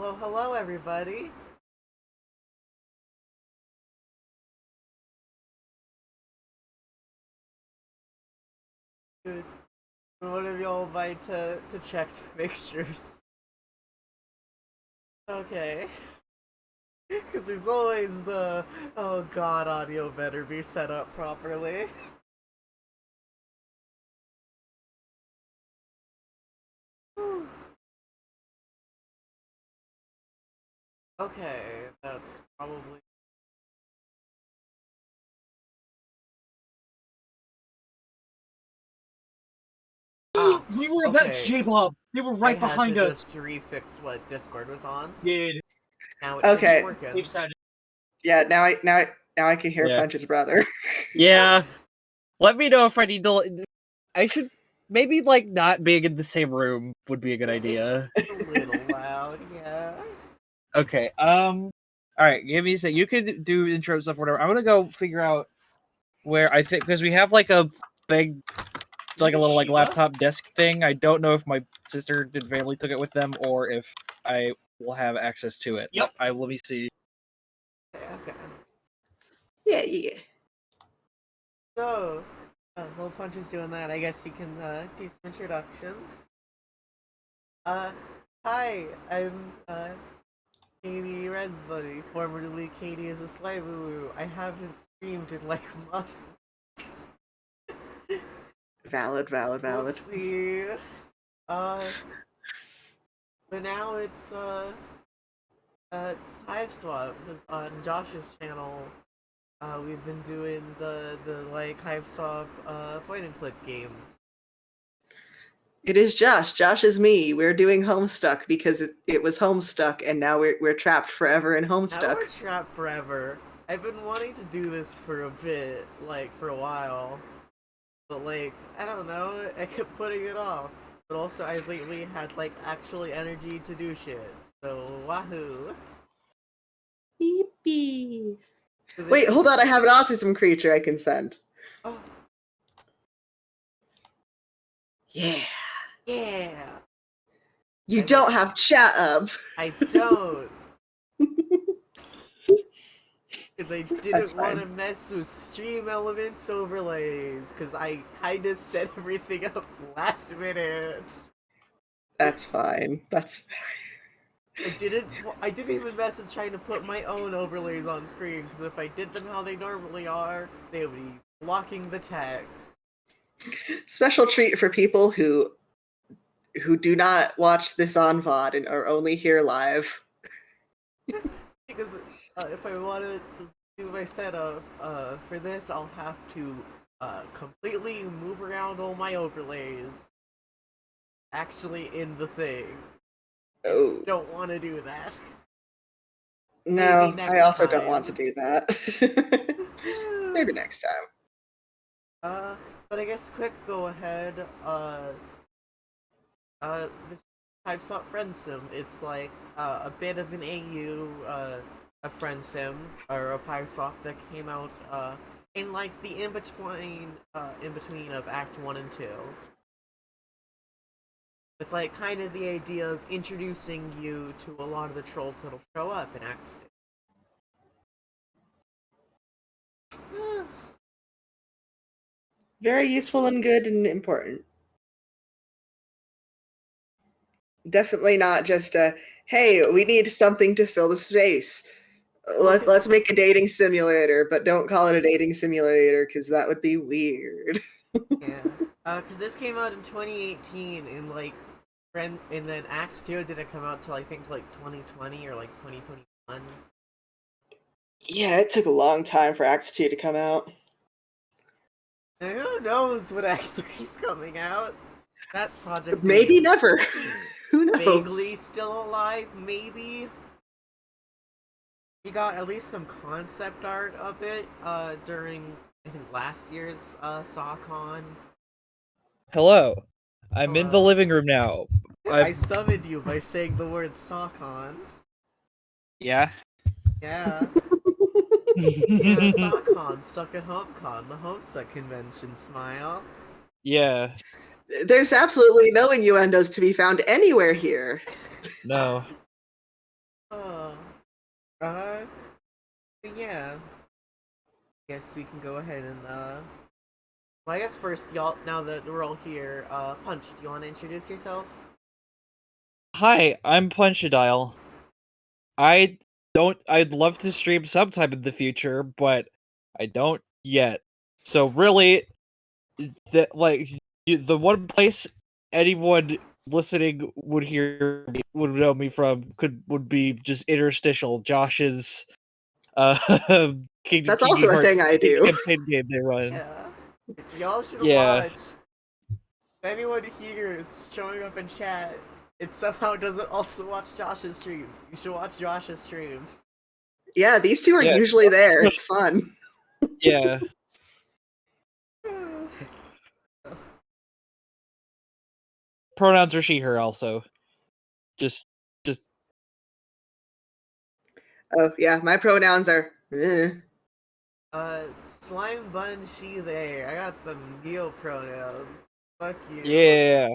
Hello, hello, everybody. Good. One of y'all might to check mixtures. Okay. Because there's always the, oh god, audio better be set up properly. Okay, that's probably. We were about Okay. J-Bob. They were I right had to behind us. just refix what Discord was on. Did Now it Okay. should be We've working. said Yeah, now I can hear Yeah. Punch's brother. Yeah. Let me know if I need to. I should maybe not being in the same room would be a good idea. It's a little loud, yeah. Okay. All right. Give me a sec. You could do intro stuff, or whatever. I'm gonna go figure out where I think because we have a big, a little Shiba? laptop desk thing. I don't know if my sister and family took it with them or if I will have access to it. Yep. Let me see. Okay. Yeah. So, while Punch is doing that, I guess you can do some introductions. Hi, I'm Katie Red's buddy, formerly Katie is a Slyboo. I haven't streamed in like months. Valid. Whoopsie. But now it's Hiveswap. It's on Josh's channel. We've been doing the Hiveswap point and click games. It is Josh. Josh is me. We're doing Homestuck because it was Homestuck, and now we're trapped forever in Now Homestuck. we're trapped forever. I've been wanting to do this for a bit, for a while. But I don't know, I kept putting it off. But also I've lately had actually energy to do shit. So wahoo. Yippee. So Wait, hold on. I have an autism creature I can send. Oh. Yeah. Yeah. You don't have chat up. I don't. Because I didn't want to mess with stream elements overlays. Because I kind of set everything up last minute. That's fine. That's fine. I didn't even mess with trying to put my own overlays on screen. Because if I did them how they normally are, they would be blocking the text. Special treat for people who do not watch this on VOD and are only here live. Because if I wanted to do my setup for this, I'll have to completely move around all my overlays. Actually, in the thing. Oh. Don't want to do that. No, I also don't want to do that. Maybe next time. But I guess quick go ahead. This Hiveswap Friendsim. It's a bit of an AU, a Friendsim or a Hiveswap that came out in the in between of Act 1 and 2. With kind of the idea of introducing you to a lot of the trolls that'll show up in Act 2. Very useful and good and important. Definitely not just a, hey, we need something to fill the space. Let's make a dating simulator, but don't call it a dating simulator because that would be weird. Yeah, because this came out in 2018, and then Act 2 didn't come out till I think 2020 or 2021. Yeah, it took a long time for Act 2 to come out. And who knows when Act 3's coming out? That project maybe never. Who knows? Vaguely still alive, maybe. We got at least some concept art of it during I think last year's SawCon. Hello. I'm in the living room now. I summoned you by saying the word SawCon. Yeah. Yeah. Yeah, SawCon, stuck at HomeCon, the Homestuck convention smile. Yeah. There's absolutely no innuendos to be found anywhere here. No. Uh, yeah. Guess we can go ahead and Well, I guess first, y'all. Now that we're all here, Punch. Do you want to introduce yourself? Hi, I'm Punchadile. I don't. I'd love to stream sometime in the future, but I don't yet. So really, the one place anyone listening would know me from would be just interstitial Josh's uh That's Kingdom also a thing Hearts I do. campaign game they run. Yeah. Y'all should Yeah. watch. Anyone here is showing up in chat. It somehow doesn't also watch Josh's streams. You should watch Josh's streams. Yeah, these two are Yeah. usually there. It's fun. Yeah. Pronouns are she her also. Just Oh yeah, my pronouns are. Slime bun she they. I got the meal pronoun. Fuck you. yeah.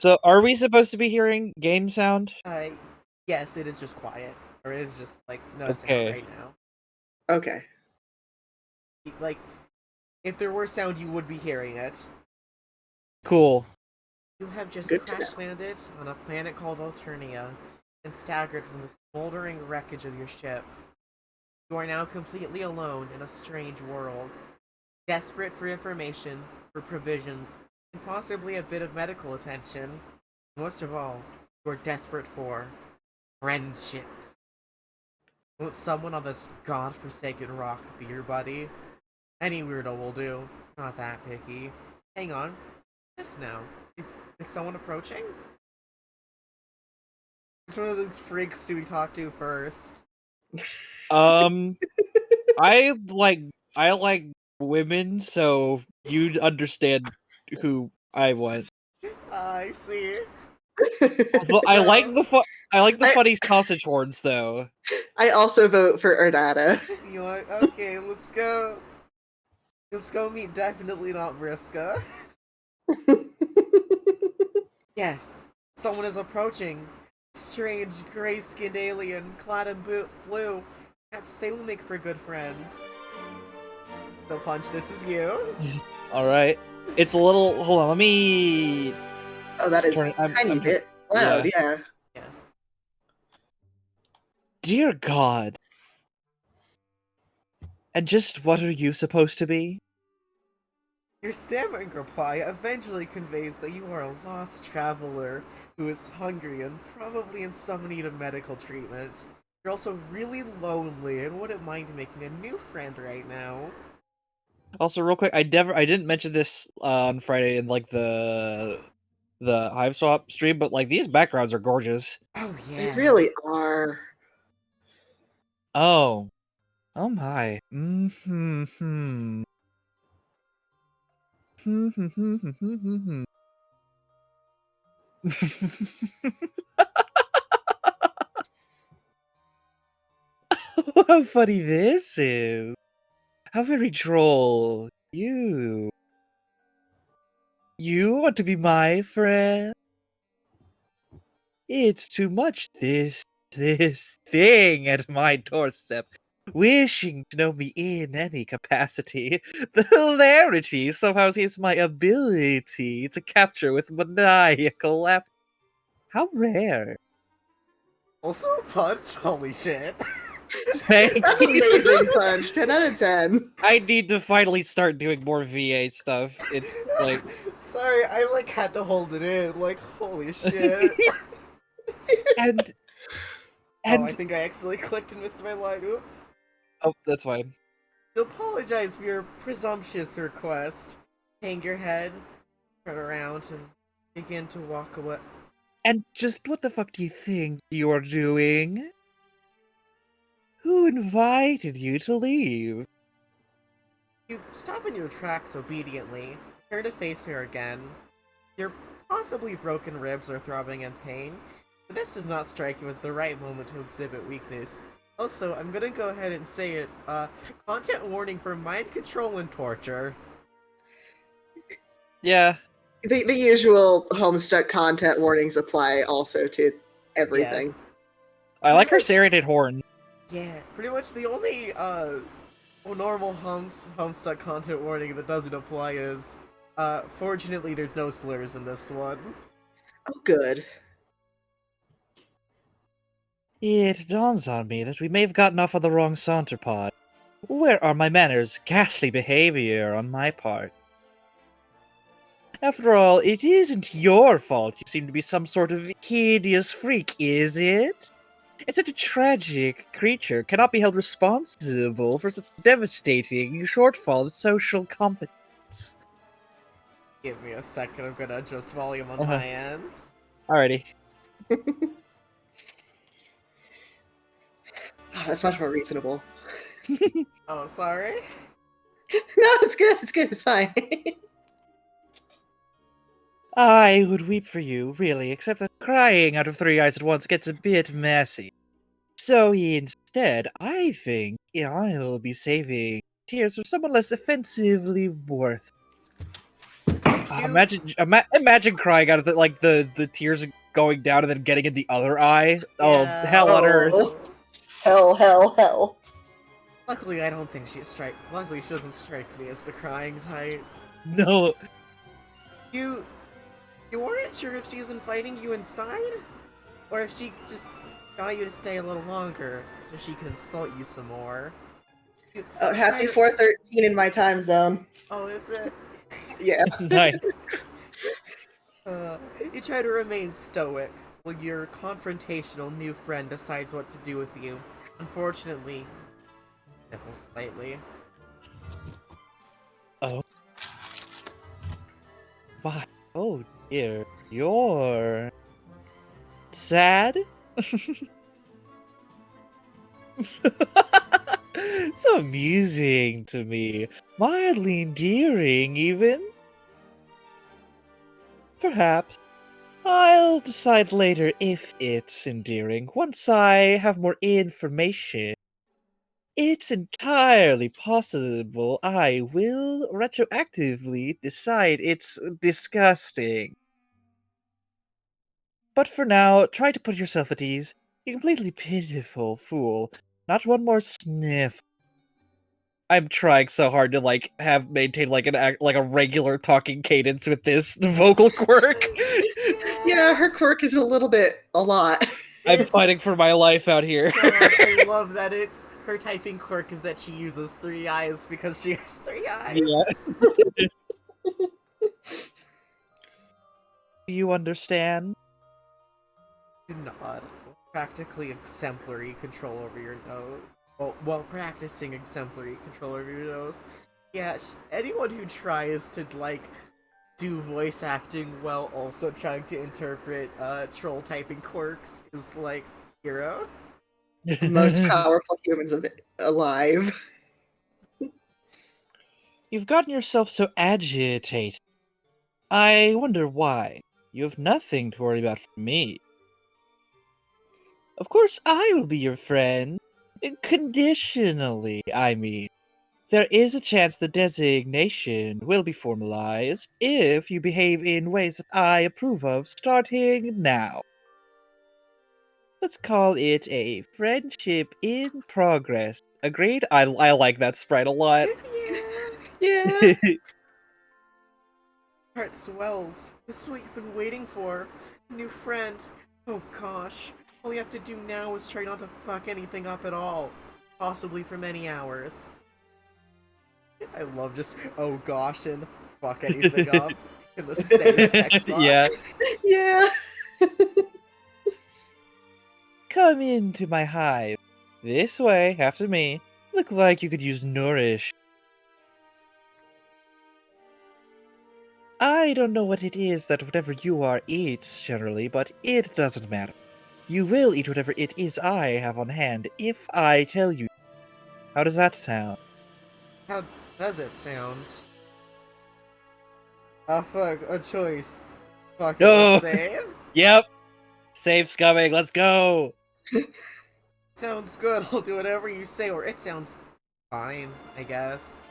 So are we supposed to be hearing game sound? Yes, it is just quiet. Or it is just like no sound Okay. right now. Okay. Like, if there were sound, you would be hearing it. Cool. You have just Good to crash landed on a planet called Alternia and staggered from the smoldering wreckage of your ship. You are now completely alone in a strange world, desperate for information, for provisions, and possibly a bit of medical attention. Most of all, you are desperate for friendship. Won't someone on this godforsaken rock be your buddy? Any weirdo will do. Not that picky. Hang on. Yes, now. Is someone approaching? Which one of those freaks do we talk to first? I like women, so you'd understand who I want. I see. Although I like the I- funny sausage horns though. I also vote for Erdata. You want? Okay, let's go. Let's go meet definitely not Vriska. Yes, someone is approaching. Strange gray-skinned alien, clad in blue. Perhaps they will make for good friends. So Punch, this is you. All right, it's a little. Hold on, let me. Oh, that is Turn it- I'm tiny turn- bit loud. Yeah. Yes. Dear God. And just what are you supposed to be? Your stammering reply eventually conveys that you are a lost traveler who is hungry and probably in some need of medical treatment. You're also really lonely and wouldn't mind making a new friend right now. Also, real quick, I didn't mention this on Friday in like the Hiveswap stream, but like these backgrounds are gorgeous. Oh They yeah. really are. Oh. Oh my. Mm-hmm. How funny this is. How very droll. You want to be my friend? It's too much this thing at my doorstep. Wishing to know me in any capacity. The hilarity somehow seems my ability to capture with maniacal laughter. How rare. Also Punch, holy shit. Thank That's you. amazing, Punch. 10 out of 10. I need to finally start doing more VA stuff. It's like Sorry, I like had to hold it in. Like, holy shit. and Oh, I think I accidentally clicked and missed my line. Oops. oh, that's fine. To apologize for your presumptuous request. Hang your head, turn around, and begin to walk away. And just what the fuck do you think you're doing? Who invited you to leave? You stop in your tracks obediently, turn to face her again. Your possibly broken ribs are throbbing in pain, but this does not strike you as the right moment to exhibit weakness. Also, I'm gonna go ahead and say it, content warning for mind control and torture. Yeah. The usual Homestuck content warnings apply also to everything. Yes. I like her much- serrated horn. Yeah, pretty much the only normal Homestuck content warning that doesn't apply is fortunately there's no slurs in this one. Oh, good. It dawns on me that we may have gotten off on the wrong saunter pod. Where are my manners? Ghastly behavior on my part. After all, it isn't your fault you seem to be some sort of hideous freak, is it? And such a tragic creature cannot be held responsible for such a devastating shortfall of social competence. Give me a second, I'm gonna adjust volume on Uh-huh. my end. Alrighty. Oh, that's much more reasonable. Oh, sorry? No, it's good. It's good. It's fine. I would weep for you, really, except that crying out of three eyes at once gets a bit messy. So instead, I think I'll be saving tears for someone less offensively worth. Imagine crying out of the tears going down and then getting in the other eye. Oh, Yeah. hell on earth. Hell, hell, hell. Luckily, I don't think Luckily, she doesn't strike me as the crying type. No. You weren't sure if she's inviting you inside? Or if she just got you to stay a little longer so she can insult you some more. Oh, happy 4:13 in my time zone. Oh, is it? Yeah. Nice. You try to remain stoic while your confrontational new friend decides what to do with you. Unfortunately, nipple slightly. Oh. Why? Oh dear. You're sad? So amusing to me. Mildly endearing, even. Perhaps. I'll decide later if it's endearing once I have more information. It's entirely possible I will retroactively decide it's disgusting. But for now, try to put yourself at ease. You completely pitiful fool. Not one more sniff. I'm trying so hard to maintain like a regular talking cadence with this vocal quirk. Yeah, her quirk is a little bit a lot. I'm fighting for my life out here. I love that her typing quirk is that she uses 3 eyes because she has 3 eyes. Yeah. Do you understand? Do not. Practically exemplary control over your nose. Well, while practicing exemplary control over your nose. Yeah, anyone who tries to, do voice acting while also trying to interpret, troll typing quirks is, hero. Most powerful humans alive. You've gotten yourself so agitated. I wonder why. You have nothing to worry about from me. Of course, I will be your friend. Conditionally, I mean. There is a chance the designation will be formalized if you behave in ways that I approve of starting now. Let's call it a friendship in progress. Agreed? I like that sprite a lot. Yeah. Yeah. Heart swells. This is what you've been waiting for. New friend. Oh gosh. All you have to do now is try not to fuck anything up at all. Possibly for many hours. I love just, oh gosh, and fuck anything up in the same text box. Yeah. Yeah. Come into my hive. This way, after me. Look like you could use nourish. I don't know what it is that whatever you are eats, generally, but it doesn't matter. You will eat whatever it is I have on hand if I tell you. How does that sound? How does it sound? Ah, fuck, a choice. Fuck it, No. let's save. Yep. Save scumming, let's go. Sounds good, I'll do whatever you say, or it sounds fine, I guess.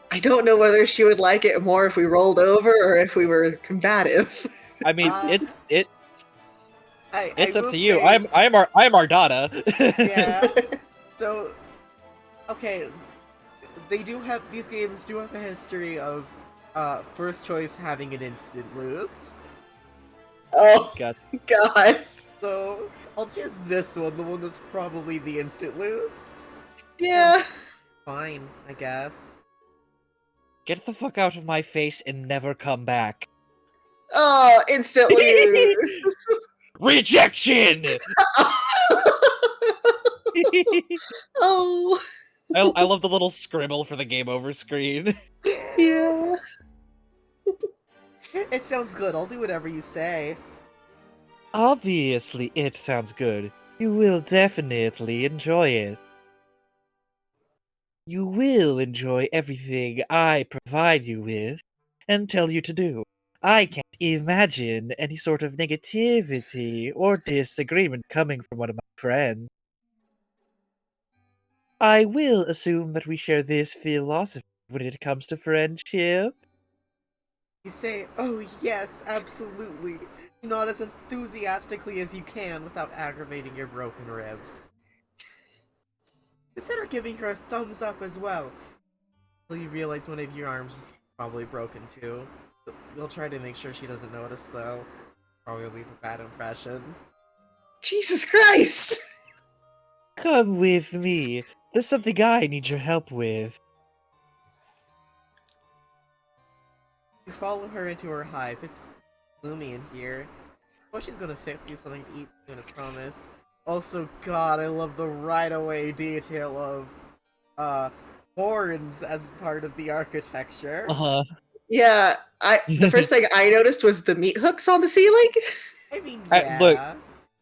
I don't know whether she would like it more if we rolled over or if we were combative. I mean, Uh, I It's up will to you. say, I'm Ardata. yeah. So, okay, these games do have a history of first choice having an instant lose. Oh God. God. So I'll choose this one, the one that's probably the instant lose. Yeah. Fine, I guess. Get the fuck out of my face and never come back. Oh, instantly lose. Rejection! Oh. I love the little scribble for the game over screen. Yeah. It sounds good. I'll do whatever you say. Obviously, it sounds good. You will definitely enjoy it. You will enjoy everything I provide you with and tell you to do. I can't imagine any sort of negativity or disagreement coming from one of my friends. I will assume that we share this philosophy when it comes to friendship. You say, "Oh yes, absolutely." Not as enthusiastically as you can without aggravating your broken ribs. Consider giving her a thumbs up as well. Until you realize one of your arms is probably broken too. You'll try to make sure she doesn't notice though. Probably leave a bad impression. Jesus Christ. Come with me. There's something I need your help with. You follow her into her hive. It's gloomy in here. Oh, she's gonna fix you something to eat soon as promised. Also, God, I love the right away detail of horns as part of the architecture. Uh-huh. Yeah, the first thing I noticed was the meat hooks on the ceiling. I mean, Look, yeah.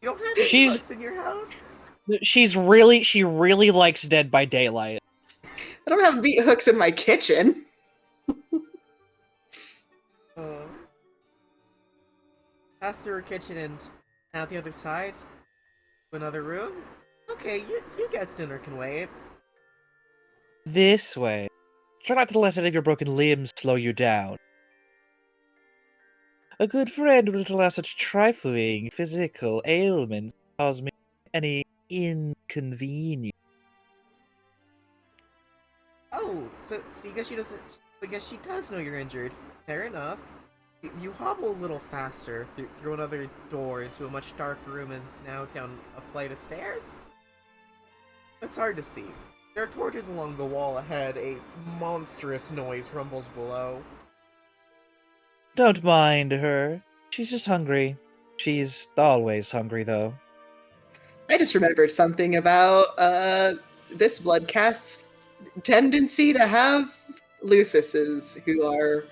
You don't have any she's hooks in your house? she really likes Dead by Daylight. I don't have meat hooks in my kitchen. Uh, pass through her kitchen and out the other side to another room? Okay, you guess dinner can wait. This way. Try not to let any of your broken limbs slow you down. A good friend wouldn't allow such trifling physical ailments to cause me any inconvenience. Oh, so you guess she doesn't. I guess she does know you're injured. Fair enough. You hobble a little faster through another door into a much darker room and now down a flight of stairs? It's hard to see. There are torches along the wall ahead. A monstrous noise rumbles below. Don't mind her. She's just hungry. She's always hungry, though. I just remembered something about this bloodcast's tendency to have Lucises who are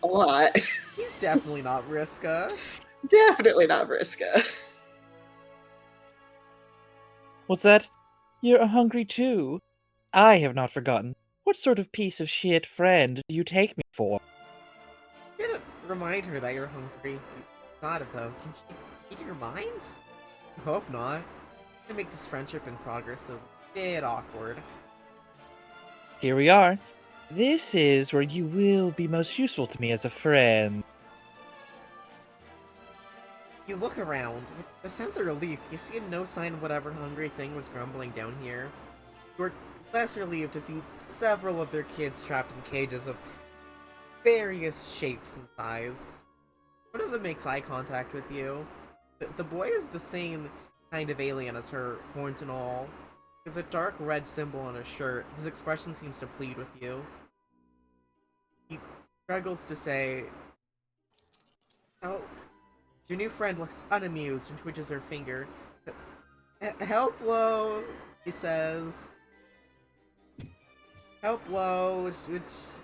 a lot. He's definitely not Vriska. Definitely not Vriska. What's that? You're hungry too? I have not forgotten. What sort of piece of shit friend do you take me for? You're gonna remind her that you're hungry. Not it though. Can she read your mind? I hope not. To make this friendship in progress a bit awkward. Here we are. This is where you will be most useful to me as a friend. You look around. With a sense of relief, you see no sign of whatever hungry thing was grumbling down here. You are less relieved to see several of their kids trapped in cages of various shapes and size. One of them makes eye contact with you. The boy is the same kind of alien as her, horns and all. With a dark red symbol on his shirt, his expression seems to plead with you. He struggles to say, "Help." Your new friend looks unamused and twitches her finger. "Help, Lo," he says. "Help, Lo,"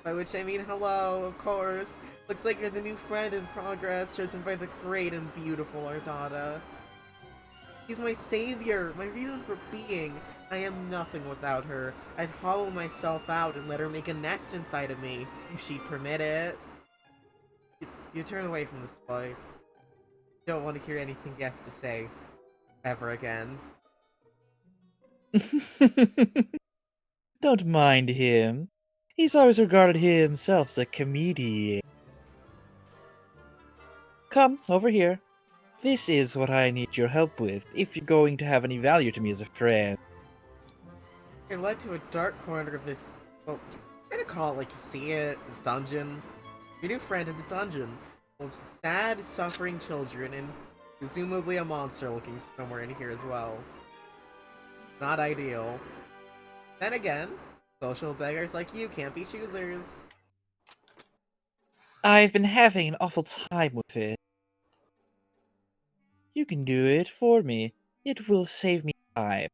by which I mean hello, of course. Looks like you're the new friend in progress, chosen by the great and beautiful Ardata. He's my savior, my reason for being. I am nothing without her. I'd hollow myself out and let her make a nest inside of me, if she'd permit it. You turn away from this boy. Don't want to hear anything he has to say. Ever again. Don't mind him. He's always regarded himself as a comedian. Come, over here. This is what I need your help with, if you're going to have any value to me as a friend. You're led to a dark corner of this, well, I'm gonna call it like you see it, this dungeon. Your new friend is a dungeon full of sad, suffering children and presumably a monster looking somewhere in here as well. Not ideal. Then again, social beggars like you can't be choosers. I've been having an awful time with it. You can do it for me. It will save me time.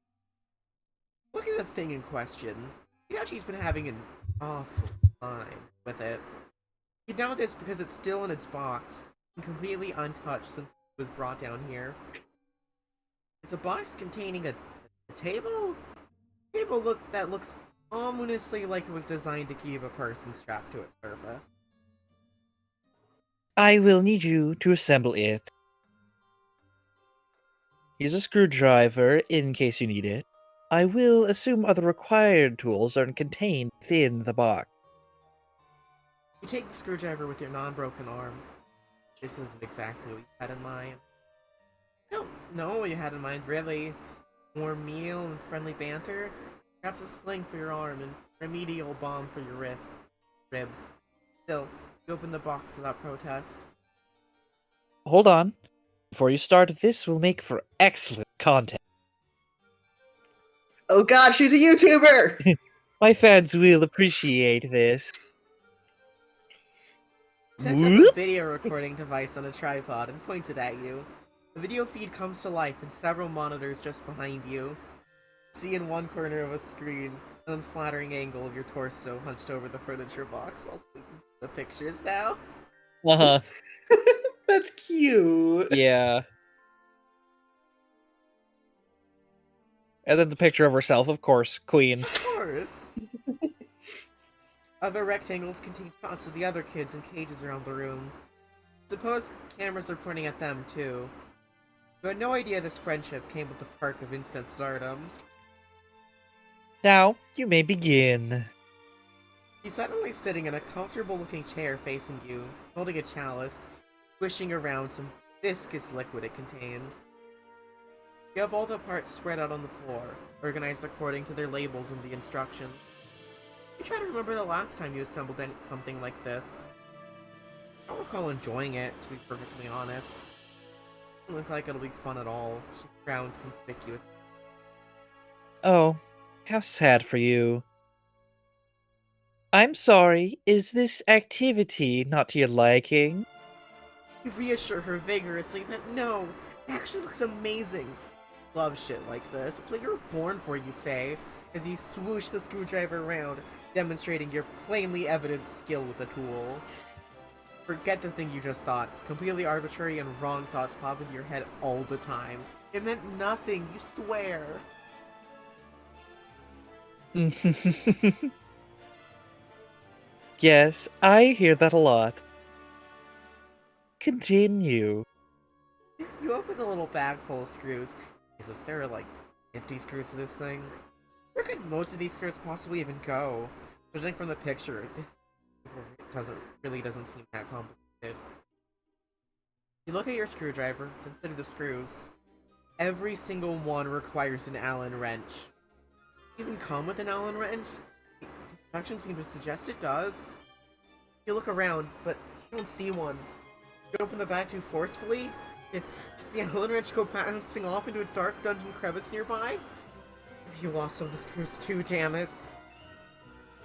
Look at the thing in question. You know she's been having an awful time with it. You know this because it's still in its box, and completely untouched since it was brought down here. It's a box containing a table? That looks ominously like it was designed to keep a person strapped to its surface. I will need you to assemble it. Here's a screwdriver in case you need it. I will assume other required tools are contained within the box. You take the screwdriver with your non-broken arm. This isn't exactly what you had in mind. I don't know what you had in mind, really. More meal and friendly banter? Perhaps a sling for your arm and remedial balm for your wrists, ribs. Still, you open the box without protest. Hold on. Before you start, this will make for excellent content. Oh god, she's a YouTuber! My fans will appreciate this. Sets up a video recording device on a tripod and points it at you. The video feed comes to life in several monitors just behind you. See in one corner of a screen an unflattering angle of your torso hunched over the furniture box. I'll see the pictures now. Uh-huh. That's cute. Yeah. And then the picture of herself, of course, Queen. Of course. Other rectangles contain shots of the other kids in cages around the room. Suppose cameras are pointing at them too. You had no idea this friendship came with the perk of instant stardom. Now, you may begin. He's suddenly sitting in a comfortable-looking chair facing you, holding a chalice, swishing around some viscous liquid it contains. You have all the parts spread out on the floor, organized according to their labels and the instructions. You try to remember the last time you assembled something like this. I don't recall enjoying it, to be perfectly honest. It doesn't look like it'll be fun at all. She frowns conspicuously. Oh, how sad for you. I'm sorry, is this activity not to your liking? You reassure her vigorously that no, it actually looks amazing. Love shit like this. It's what you're born for, you say, as you swoosh the screwdriver around, demonstrating your plainly evident skill with the tool. Forget the thing you just thought. Completely arbitrary and wrong thoughts pop into your head all the time. It meant nothing, you swear. Yes, I hear that a lot. Continue. You open the little bag full of screws. Jesus, there are like 50 screws to this thing. Where could most of these screws possibly even go? Judging from the picture, this doesn't seem that complicated. You look at your screwdriver, consider the screws. Every single one requires an Allen wrench. Even come with an Allen wrench? The instructions seem to suggest it does. You look around, but you don't see one. You open the bag too forcefully? Did the Allen wrench go bouncing off into a dark dungeon crevice nearby? You lost some of the screws too, damn it.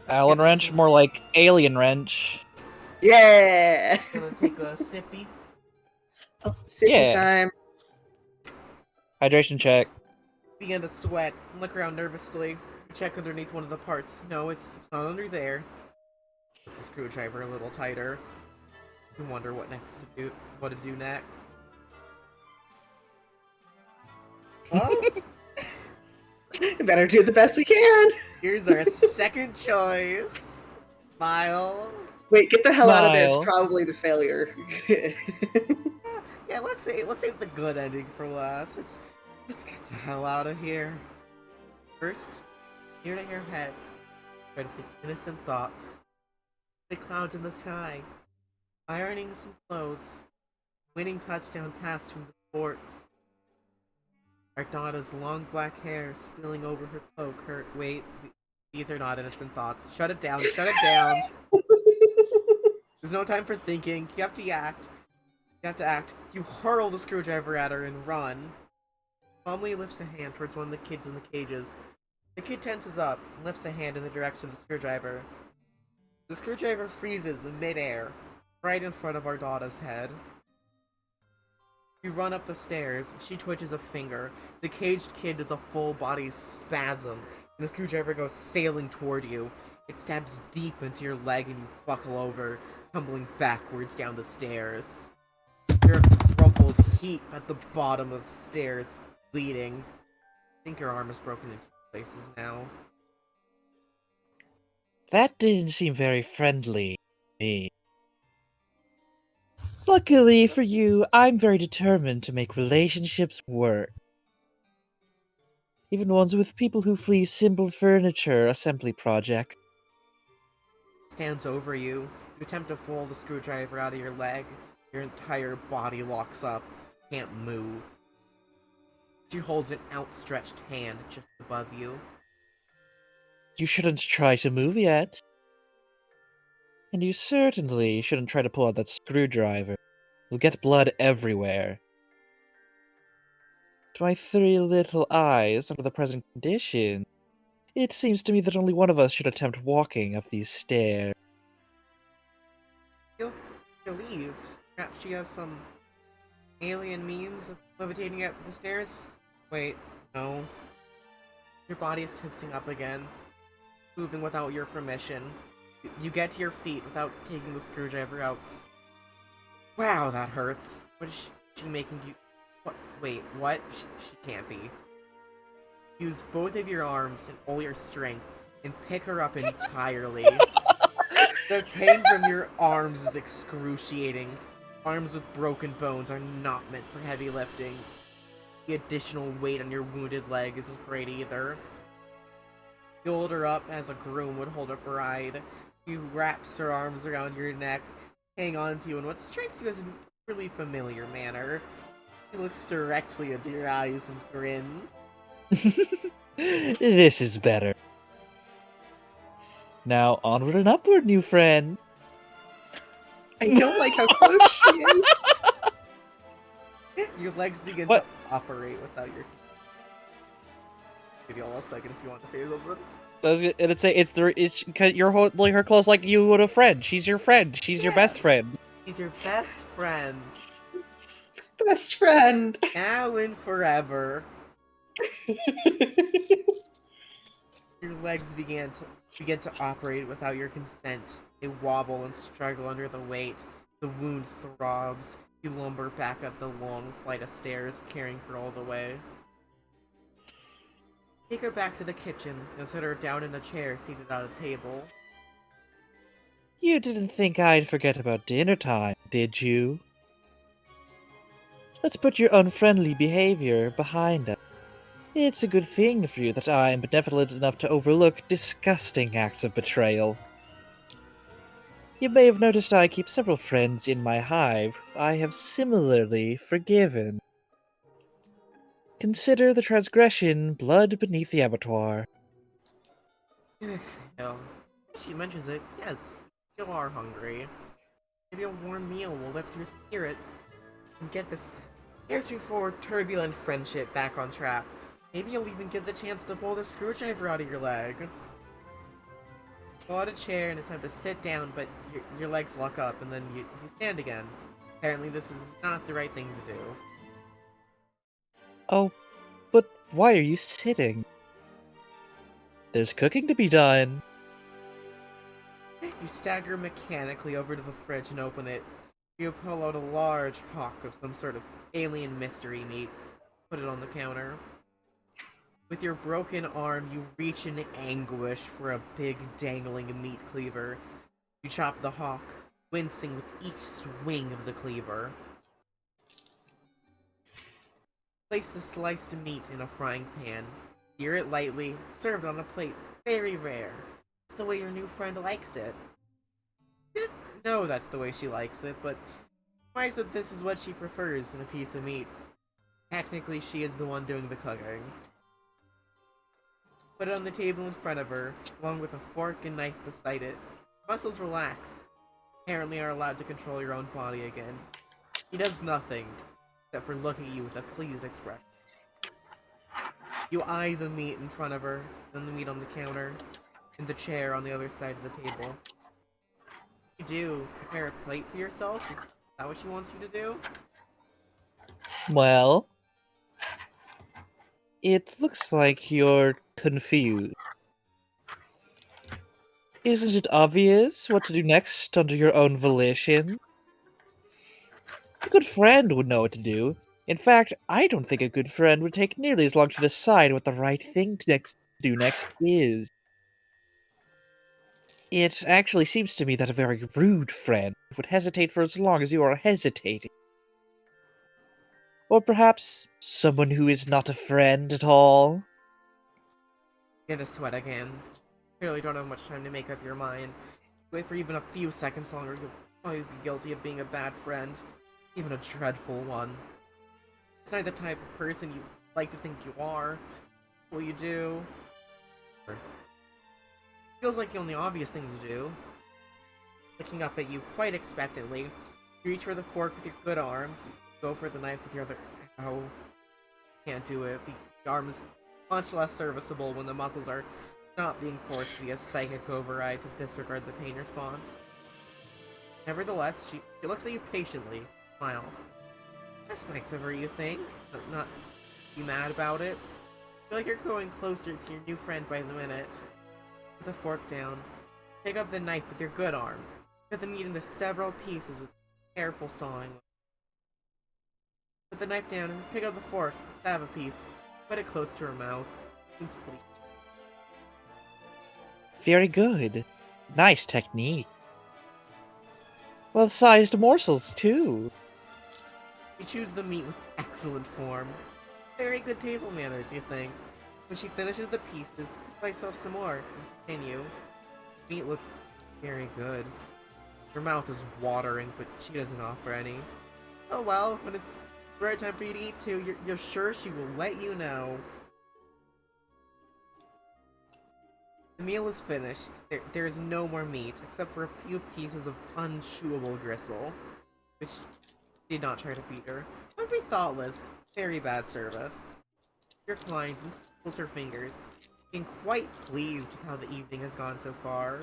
Allen wrench? More like alien wrench. Yeah! Gonna take a sippy. Oh, sippy Yeah. time. Hydration check. Begin to sweat and look around nervously. You check underneath one of the parts. No, it's not under there. Put the screwdriver a little tighter. You wonder what to do next. Well, We better do the best we can. here's our second choice. Smile. Wait, get the hell out of this. Smile. Probably the failure. Yeah, let's save the good ending for last. Let's get the hell out of here. First, near to your head, try to think innocent thoughts. The clouds in the sky, ironing some clothes, winning touchdown pass from the sports. Ardana's long black hair spilling over her cloak hurt. Wait, these are not innocent thoughts. Shut it down, shut it down. There's no time for thinking. You have to act. You have to act. You hurl the screwdriver at her and run. Calmly lifts a hand towards one of the kids in the cages. The kid tenses up and lifts a hand in the direction of the screwdriver. The screwdriver freezes in midair, right in front of Ardana's head. You run up the stairs. She twitches a finger. The caged kid does a full body spasm, and the screwdriver goes sailing toward you. It stabs deep into your leg and you buckle over, tumbling backwards down the stairs. You're a crumpled heap at the bottom of the stairs, bleeding. I think your arm is broken into places now. That didn't seem very friendly to me. Luckily for you, I'm very determined to make relationships work. Even ones with people who flee simple furniture assembly projects. Stands over you. You attempt to pull the screwdriver out of your leg. Your entire body locks up. Can't move. She holds an outstretched hand just above you. You shouldn't try to move yet. And you certainly shouldn't try to pull out that screwdriver. You'll get blood everywhere. To my 3 little eyes, under the present condition, it seems to me that only one of us should attempt walking up these stairs. She'll leave. Perhaps she has some alien means of levitating up the stairs? Wait, no. Your body is tensing up again, moving without your permission. You get to your feet without taking the screwdriver out. Wow, that hurts. What is she making you... What? Wait, what? She can't be. Use both of your arms and all your strength and pick her up entirely. The pain from your arms is excruciating. Arms with broken bones are not meant for heavy lifting. The additional weight on your wounded leg isn't great either. You hold her up as a groom would hold a bride. He wraps her arms around your neck, hang on to you in what strikes you as a really familiar manner. He looks directly into your eyes and grins. This is better. Now, onward and upward, new friend. I don't like how close she is. Your legs begin What? to operate without your... Give you all a second if you want to say something. It'd say it's because you're holding her close like you would a friend. She's your friend. She's your best friend. He's your best friend. Best friend. Now and forever. Your legs begin to operate without your consent. They wobble and struggle under the weight. The wound throbs. You lumber back up the long flight of stairs, carrying her all the way. Take her back to the kitchen and set her down in a chair seated at a table. You didn't think I'd forget about dinner time, did you? Let's put your unfriendly behavior behind us. It's a good thing for you that I am benevolent enough to overlook disgusting acts of betrayal. You may have noticed I keep several friends in my hive who I have similarly forgiven. Consider the transgression blood beneath the abattoir. You exhale. She mentions it. Yes, you are hungry. Maybe a warm meal will lift your spirit and get this heretofore turbulent friendship back on track. Maybe you'll even get the chance to pull the screwdriver out of your leg. Pull out a chair and attempt to sit down, but your legs lock up, and then you stand again. Apparently this was not the right thing to do. Oh, but why are you sitting? There's cooking to be done. You stagger mechanically over to the fridge and open it. You pull out a large hawk of some sort of alien mystery meat. Put it on the counter. With your broken arm, you reach in anguish for a big dangling meat cleaver. You chop the hawk, wincing with each swing of the cleaver. Place the sliced meat in a frying pan. Sear it lightly, served on a plate. Very rare. It's the way your new friend likes it. You didn't know that's the way she likes it, but surprised that this is what she prefers in a piece of meat. Technically, she is the one doing the cooking. Put it on the table in front of her, along with a fork and knife beside it. Muscles relax. Apparently are allowed to control your own body again. He does nothing, except for look at you with a pleased expression. You eye the meat in front of her, then the meat on the counter, and the chair on the other side of the table. You do prepare a plate for yourself? Is that what she wants you to do? Well, it looks like you're confused. Isn't it obvious what to do next under your own volition? A good friend would know what to do. In fact, I don't think a good friend would take nearly as long to decide what the right thing to do next is. It actually seems to me that a very rude friend would hesitate for as long as you are hesitating. Or perhaps someone who is not a friend at all? Get a sweat again. Clearly don't have much time to make up your mind. Wait for even a few seconds longer, you'll probably be guilty of being a bad friend. Even a dreadful one. It's not the type of person you like to think you are. What you do. Feels like the only obvious thing to do. Looking up at you quite expectantly. You reach for the fork with your good arm. You go for the knife with your other. Oh, can't do it. The arm is much less serviceable when the muscles are not being forced to be a psychic override to disregard the pain response. Nevertheless, she looks at you patiently, smiles. That's nice of her, you think? But not be mad about it. Feel like you're growing closer to your new friend by the minute. Put the fork down. Pick up the knife with your good arm. Cut the meat into several pieces with careful sawing. Put the knife down and pick up the fork. Stab a piece. Put it close to her mouth. Seems pleased. Very good. Nice technique. Well-sized morsels, too. You choose the meat with excellent form. Very good table manners, you think. When she finishes the pieces, slice off some more and continue. Meat looks very good. Her mouth is watering, but she doesn't offer any. Oh well, when it's the right time for you to eat too, you're sure she will let you know. The meal is finished. There is no more meat, except for a few pieces of unchewable gristle, which did not try to feed her. Don't be thoughtless. Very bad service. She reclines and pulls her fingers, being quite pleased with how the evening has gone so far.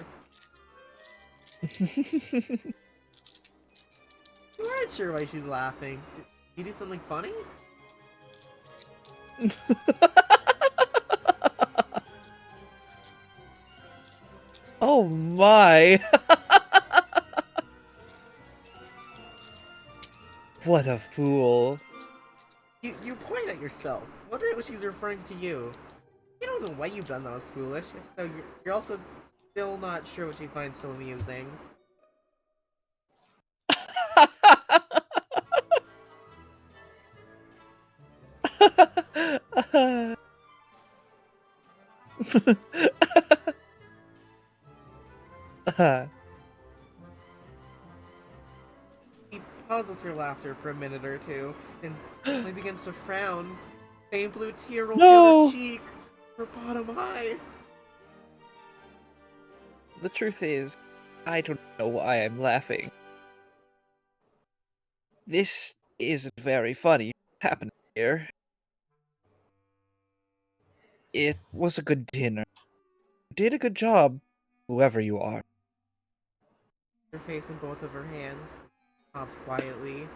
You aren't sure why she's laughing. Did you do something funny? Oh my! What a fool. You point at yourself. Wonder if she's referring to you. You don't know why you've done that was foolish. If so, you're also still not sure what she finds so amusing. He pauses her laughter for a minute or two, then suddenly begins to frown. Faint blue tear rolls down her No! cheek, her bottom eye. The truth is, I don't know why I'm laughing. This isn't very funny happening here. It was a good dinner. You did a good job, whoever you are. Her face in both of her hands, sobs quietly.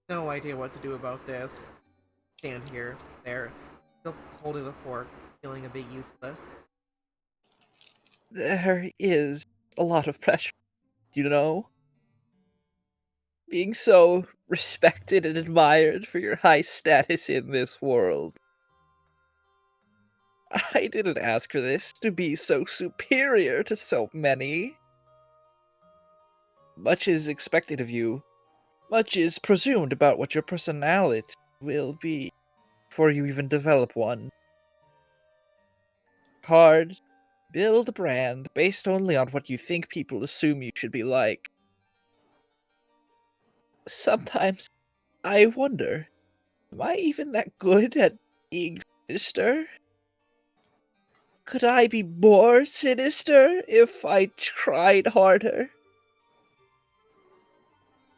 No idea what to do about this. Stand here, there, still holding the fork, feeling a bit useless. There is a lot of pressure, you know? Being so respected and admired for your high status in this world. I didn't ask for this to be so superior to so many. Much is expected of you. Much is presumed about what your personality will be before you even develop one. Hard, build a brand based only on what you think people assume you should be like. Sometimes I wonder Am I even that good at being sinister? Could I be more sinister if I tried harder?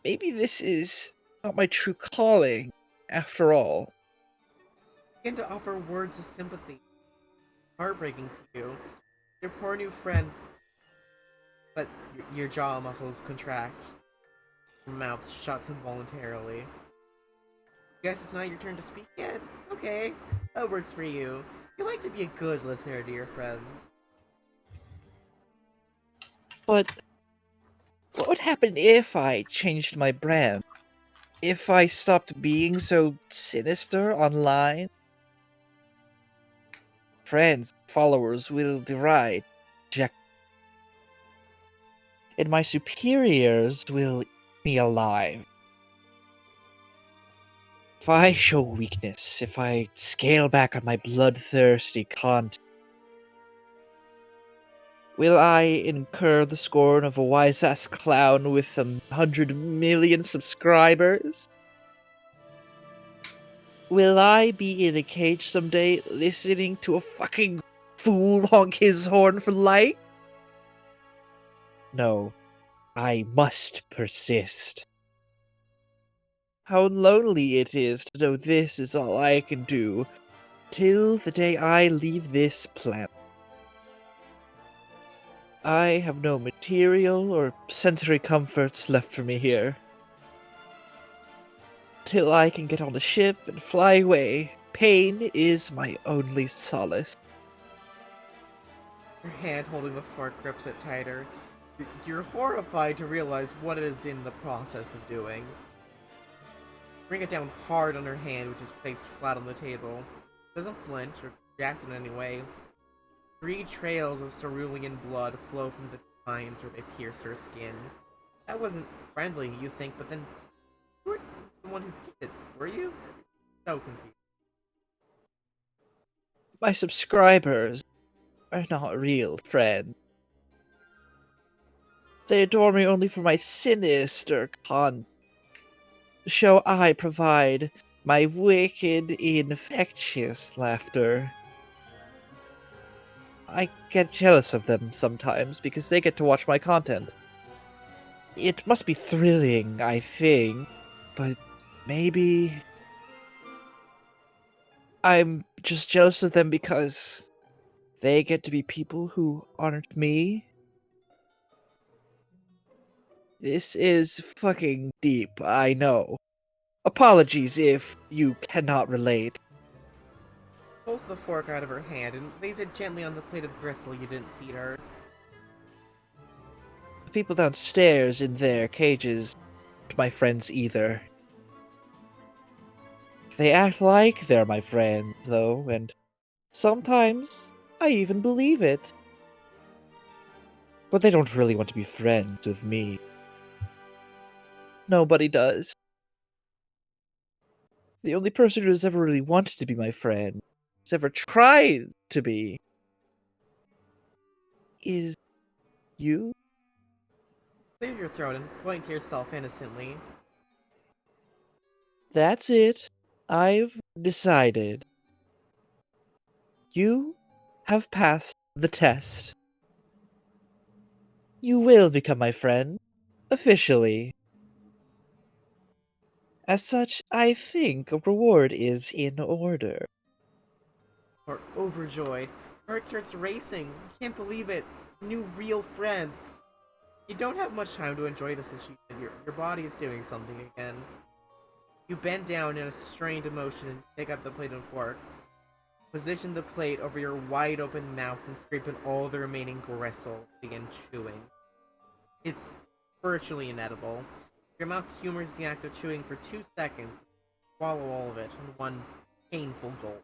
Maybe this is not my true calling, after all. Begin to offer words of sympathy. Heartbreaking to you. Your poor new friend, but your jaw muscles contract. Your mouth shuts involuntarily. Guess it's not your turn to speak yet? Okay, that works for you. You like to be a good listener to your friends. But what would happen if I changed my brand? If I stopped being so sinister online? Friends, followers will deride, reject, and my superiors will eat me alive. If I show weakness, if I scale back on my bloodthirsty content, will I incur the scorn of a wise-ass clown with 100 million subscribers? Will I be in a cage someday listening to a fucking fool honk his horn for light? No, I must persist. How lonely it is to know this is all I can do till the day I leave this planet. I have no material or sensory comforts left for me here. Till I can get on a ship and fly away, pain is my only solace. Your hand holding the fork grips it tighter. You're horrified to realize what it is in the process of doing. Bring it down hard on her hand, which is placed flat on the table. Doesn't flinch or react in any way. 3 trails of cerulean blood flow from the tines where they pierce her skin. That wasn't friendly, you think, but then you were the one who did it, were you? So confused. My subscribers are not real friends. They adore me only for my sinister content. The show I provide, my wicked, infectious laughter. I get jealous of them sometimes because they get to watch my content. It must be thrilling, I think, but maybe I'm just jealous of them because they get to be people who aren't me. This is fucking deep, I know. Apologies if you cannot relate. Pulls the fork out of her hand and lays it gently on the plate of gristle you didn't feed her. The people downstairs in their cages aren't my friends either. They act like they're my friends, though, and sometimes I even believe it. But they don't really want to be friends with me. Nobody does. The only person who has ever really wanted to be my friend, who's ever tried to be, is you? Clear your throat and point to yourself innocently. That's it. I've decided. You have passed the test. You will become my friend, officially. As such, I think a reward is in order. Or overjoyed. Heart starts racing. You can't believe it. New real friend. You don't have much time to enjoy this achievement. Your body is doing something again. You bend down in a strained emotion and pick up the plate and fork. Position the plate over your wide open mouth and scrape in all the remaining gristle. Begin chewing. It's virtually inedible. Your mouth humors the act of chewing for 2 seconds. Swallow all of it in one painful gulp.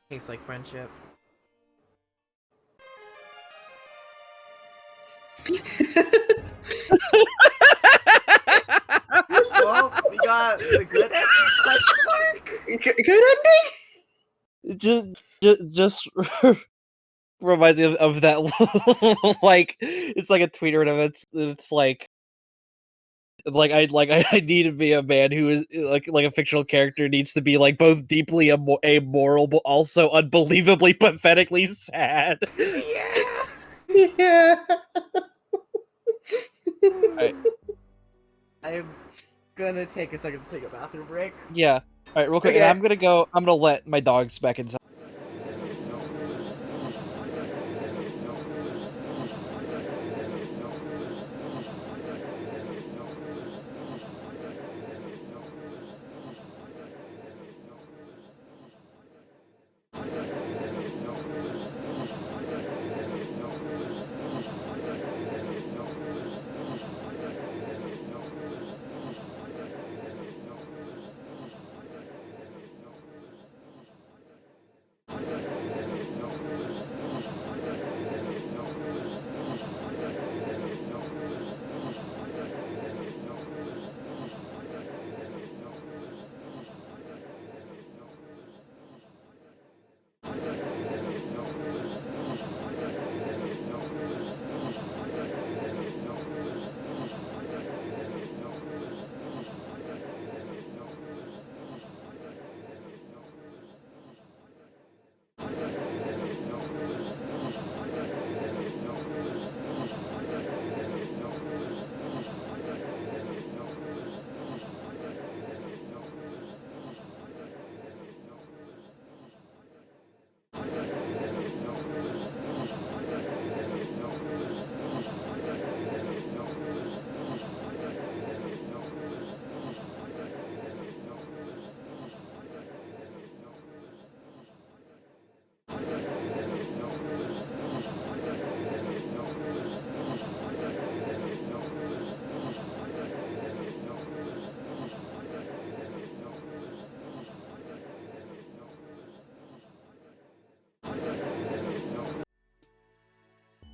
Tastes like friendship. Well, we got the good ending? Question mark? Good ending? Just reminds me of that like it's like a tweet or whatever. It's like I need to be a man who is like a fictional character needs to be like both deeply amoral but also unbelievably pathetically sad. Yeah. Yeah. Alright. I'm gonna take a second to take a bathroom break. Yeah. Alright, real quick, and Okay. I'm gonna let my dogs back inside.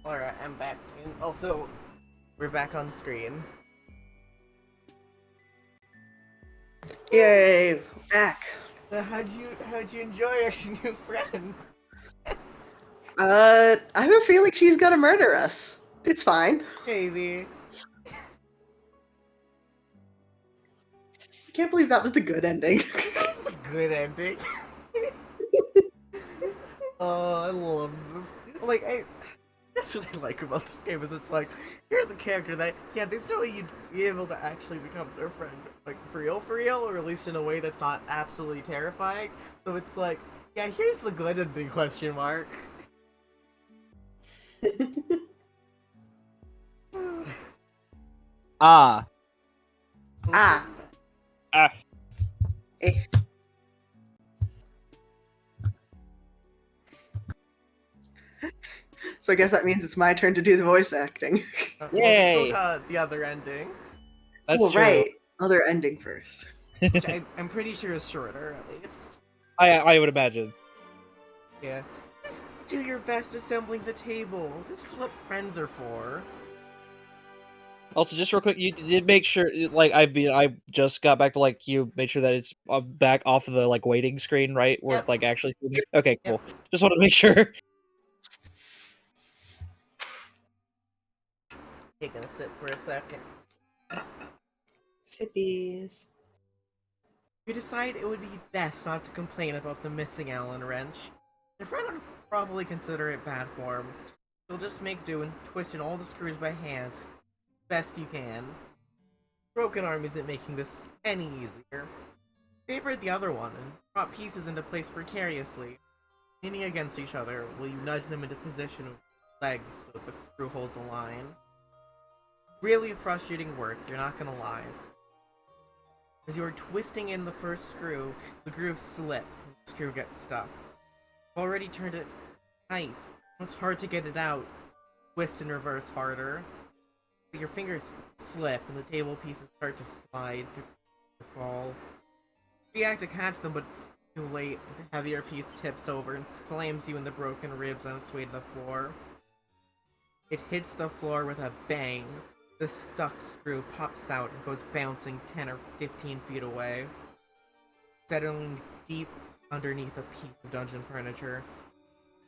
Alright, I'm back. And also, we're back on screen. Yay, back. So how'd you enjoy your new friend? I have a feeling she's gonna murder us. It's fine. Maybe. I can't believe that was the good ending. That's a good ending. Oh, I love this. Like, that's what I like about this game is it's like, here's a character that, yeah, there's no way you'd be able to actually become their friend, like, for real, or at least in a way that's not absolutely terrifying. So it's like, yeah, here's the good ending, question mark. Ah. Ah. Ah. Eh. So I guess that means it's my turn to do the voice acting. Well, we Yay. still got the other ending, That's well, true. right. Other ending first. which I'm pretty sure is shorter, at least. I would imagine. Yeah. Just do your best assembling the table. This is what friends are for. Also, just real quick, you did make sure, like, I just got back, but like, you made sure that it's back off of the like waiting screen, right? Where Yep. like actually. Okay, cool. Yep. Just want to make sure. Taking a sip for a second. Sippies. You decide it would be best not to complain about the missing Allen wrench. Your friend would probably consider it bad form. You'll just make do and twist in all the screws by hand. Best you can. Broken arm isn't making this any easier. Favored the other one and prop pieces into place precariously. Leaning against each other, will you nudge them into position with legs so the screw holds a line? Really frustrating work, you're not gonna lie. As you are twisting in the first screw, the grooves slip and the screw gets stuck. You've already turned it tight. It's hard to get it out. Twist and reverse harder. But your fingers slip and the table pieces start to slide through the fall. You react to catch them, but it's too late. The heavier piece tips over and slams you in the broken ribs on its way to the floor. It hits the floor with a bang. The stuck screw pops out and goes bouncing 10 or 15 feet away, settling deep underneath a piece of dungeon furniture.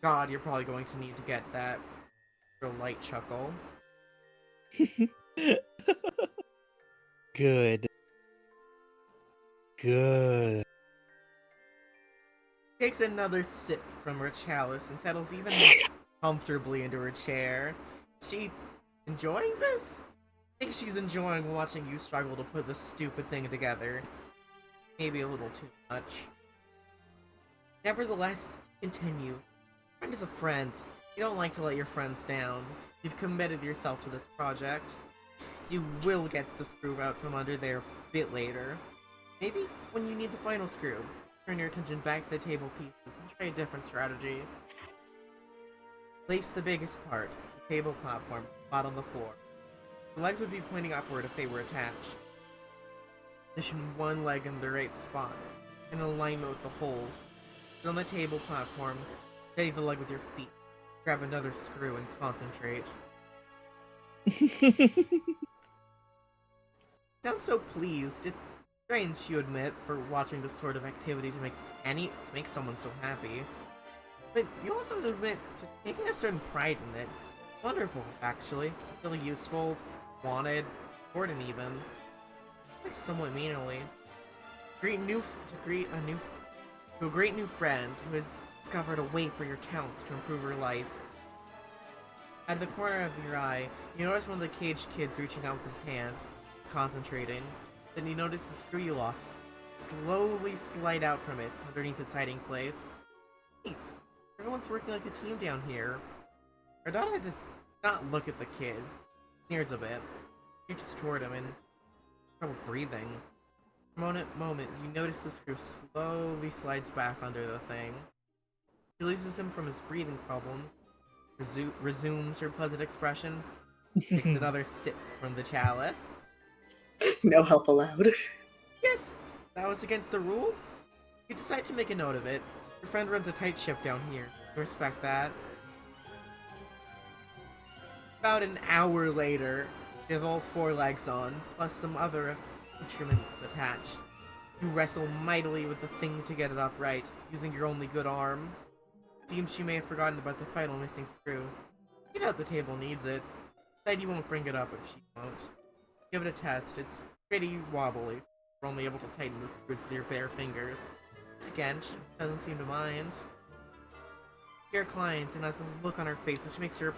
God, you're probably going to need to get that. For a light chuckle. Good. Good. Takes another sip from her chalice and settles even more comfortably into her chair. Is she enjoying this? I think she's enjoying watching you struggle to put this stupid thing together. Maybe a little too much. Nevertheless, continue. Friend is a friend. You don't like to let your friends down. You've committed yourself to this project. You will get the screw out from under there a bit later. Maybe when you need the final screw, turn your attention back to the table pieces and try a different strategy. Place the biggest part, the table platform, flat on the floor. The legs would be pointing upward if they were attached. Position one leg in the right spot, in alignment with the holes. Sit on the table platform, steady the leg with your feet. Grab another screw and concentrate. Sounds so pleased. It's strange, you admit, for watching this sort of activity to make someone so happy. But you also admit to taking a certain pride in it. Wonderful, actually. Really useful, wanted, important even. Like somewhat meanly. To a great new friend who has discovered a way for your talents to improve her life. Out of the corner of your eye, you notice one of the caged kids reaching out with his hand. He's concentrating. Then you notice the screw you lost slowly slide out from it underneath its hiding place. Nice. Everyone's working like a team down here. Ardana does not look at the kid. Sneers a bit. Reaches toward him and trouble breathing. For a moment, you notice the screw slowly slides back under the thing. Releases him from his breathing problems. Resumes her pleasant expression. Takes another sip from the chalice. No help allowed. Yes, that was against the rules. You decide to make a note of it. Your friend runs a tight ship down here. You respect that. About an hour later, you have all 4 legs on, plus some other instruments attached. You wrestle mightily with the thing to get it upright, using your only good arm. It seems she may have forgotten about the final missing screw. Get out the table needs it. Decide you won't bring it up if she won't. Give it a test. It's pretty wobbly. You're only able to tighten the screws with your bare fingers. Again, she doesn't seem to mind. Your client and has a look on her face which makes her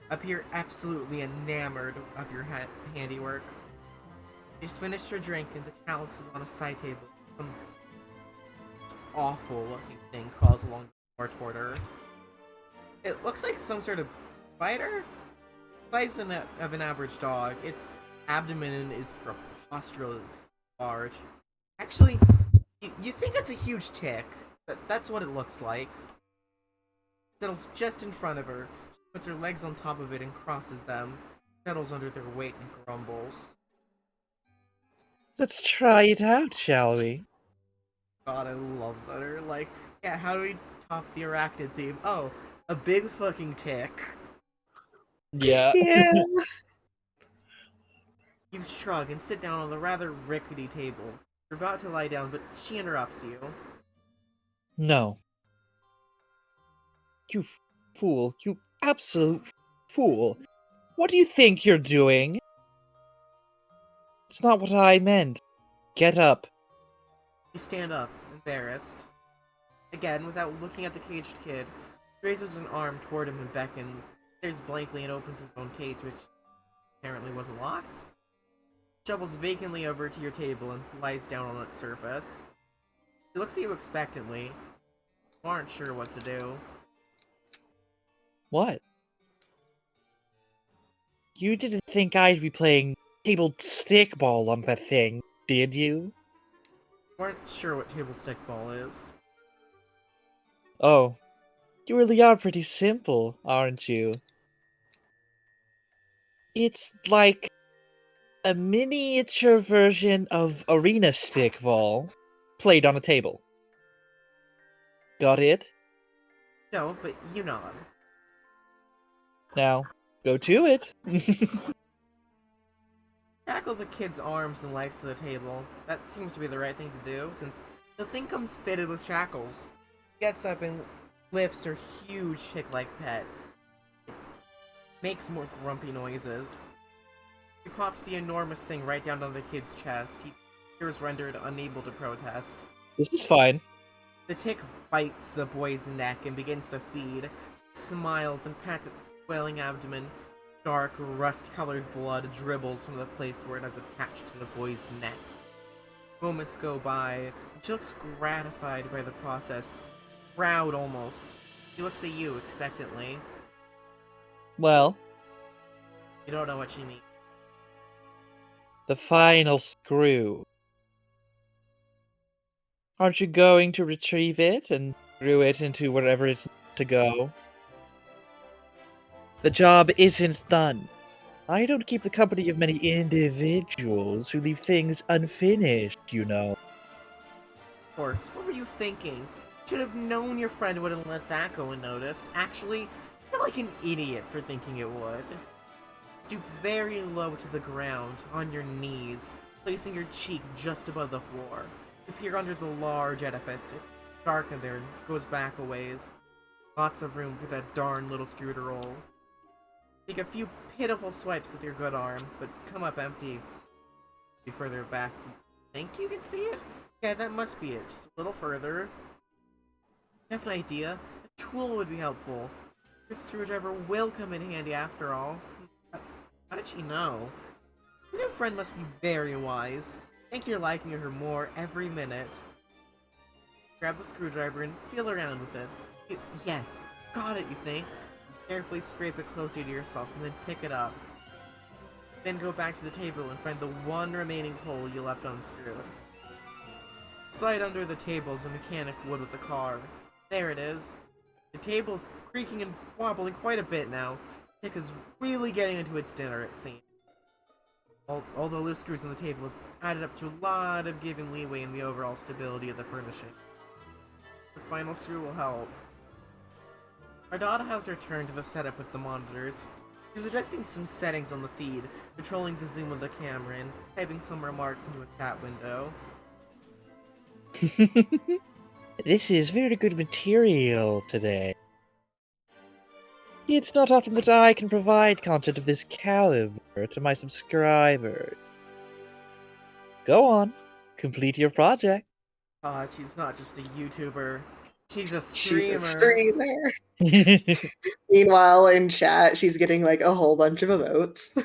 appear absolutely enamored of your handiwork. She's finished her drink and the chalice is on a side table. Some awful looking thing crawls along the floor toward her. It looks like some sort of spider? Size of an average dog. Its abdomen is preposterously large. Actually, you think it's a huge tick, but that's what it looks like. Settles just in front of her. She puts her legs on top of it and crosses them. Settles under their weight and grumbles. Let's try it out, shall we? God, I love that. Or like, yeah, how do we top the arachnid theme? Oh, a big fucking tick. Yeah. Yeah. You shrug and sit down on the rather rickety table. You're about to lie down, but she interrupts you. No. You fool. You absolute fool. What do you think you're doing? It's not what I meant. Get up. You stand up, embarrassed. Again, without looking at the caged kid, he raises an arm toward him and beckons, stares blankly and opens his own cage, which apparently wasn't locked. Shovels vacantly over to your table and lies down on its surface. He looks at you expectantly. You aren't sure what to do. What? You didn't think I'd be playing table stickball on that thing, did you? You aren't sure what table stickball is. Oh. You really are pretty simple, aren't you? It's like a miniature version of arena stickball played on a table. Got it? No, but you nod. Now, go to it. Shackle the kid's arms and legs to the table. That seems to be the right thing to do, since the thing comes fitted with shackles. He gets up and lifts her huge chick-like pet. It makes more grumpy noises. He pops the enormous thing right down on the kid's chest. He appears rendered unable to protest. This is fine. The tick bites the boy's neck and begins to feed. She smiles and pats its swelling abdomen. Dark, rust-colored blood dribbles from the place where it has attached to the boy's neck. Moments go by, and she looks gratified by the process. Proud, almost. She looks at you expectantly. Well, You don't know what she means. the final screw. Aren't you going to retrieve it and screw it into wherever it's to go? The job isn't done. I don't keep the company of many individuals who leave things unfinished, you know. Of course, what were you thinking? Should have known your friend wouldn't let that go unnoticed. Actually, you're like an idiot for thinking it would. Stoop very low to the ground, on your knees, placing your cheek just above the floor. You peer under the large edifice. It's dark in there and goes back a ways. Lots of room for that darn little screw to roll. Take a few pitiful swipes with your good arm, but come up empty. Be further back. You think you can see it? Yeah, that must be it. Just a little further. I have an idea. A tool would be helpful. This screwdriver will come in handy after all. How did she know? Your new friend must be very wise. I think you're liking her more every minute. Grab the screwdriver and feel around with it. Yes, got it, you think? Carefully scrape it closer to yourself and then pick it up. Then go back to the table and find the one remaining hole you left unscrewed. Slide under the table as a mechanic would with a car. There it is. The table's creaking and wobbling quite a bit now. Tick is really getting into its dinner, it seems. All the loose screws on the table have added up to a lot of giving leeway in the overall stability of the furnishing. The final screw will help. Our daughter has returned to the setup with the monitors. She's adjusting some settings on the feed, controlling the zoom of the camera, and typing some remarks into a chat window. This is very good material today. It's not often that I can provide content of this caliber to my subscribers. Go on, complete your project. She's not just a YouTuber. She's a She's a streamer. streamer. Meanwhile, in chat, she's getting like a whole bunch of emotes.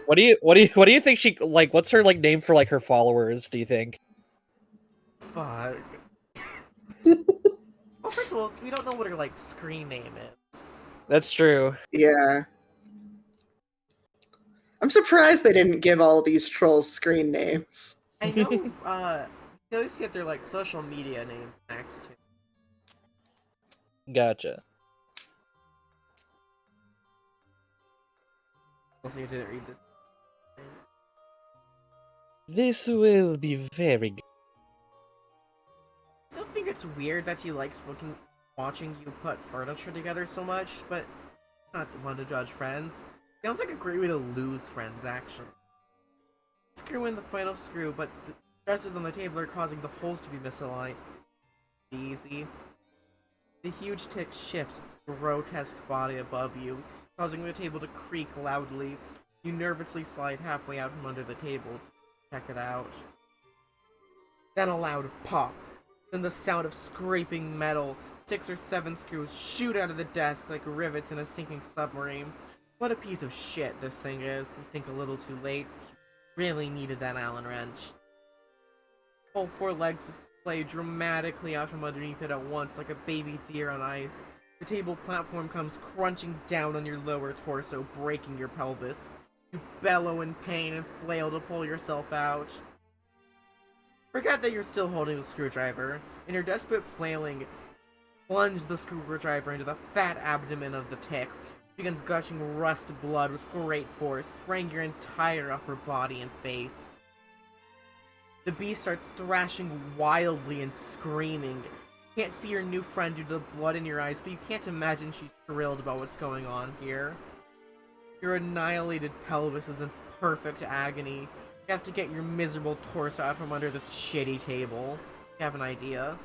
What do you think she like? What's her like name for like her followers? Do you think? Fuck. Well, first of all, we don't know what her like screen name is. That's true. Yeah. I'm surprised they didn't give all these trolls screen names. I know. You always get their like social media names next to. Gotcha. Also, you didn't read this. This will be very good. I still think it's weird that she likes watching you put furniture together so much, but not one to judge friends. Sounds like a great way to lose friends, actually. Screw in the final screw, but the stresses on the table are causing the holes to be misaligned. Easy. The huge tick shifts its grotesque body above you, causing the table to creak loudly. You nervously slide halfway out from under the table to check it out. Then a loud pop. Then the sound of scraping metal. 6 or 7 screws shoot out of the desk like rivets in a sinking submarine. What a piece of shit this thing is. You think a little too late. You really needed that Allen wrench. All 4 legs display dramatically out from underneath it at once like a baby deer on ice. The table platform comes crunching down on your lower torso, breaking your pelvis. You bellow in pain and flail to pull yourself out. Forget that you're still holding the screwdriver. In your desperate flailing, plunge the screwdriver into the fat abdomen of the tick. It begins gushing rust blood with great force, spraying your entire upper body and face. The beast starts thrashing wildly and screaming. You can't see your new friend due to the blood in your eyes, but you can't imagine she's thrilled about what's going on here. Your annihilated pelvis is in perfect agony. You have to get your miserable torso out from under this shitty table. You have an idea?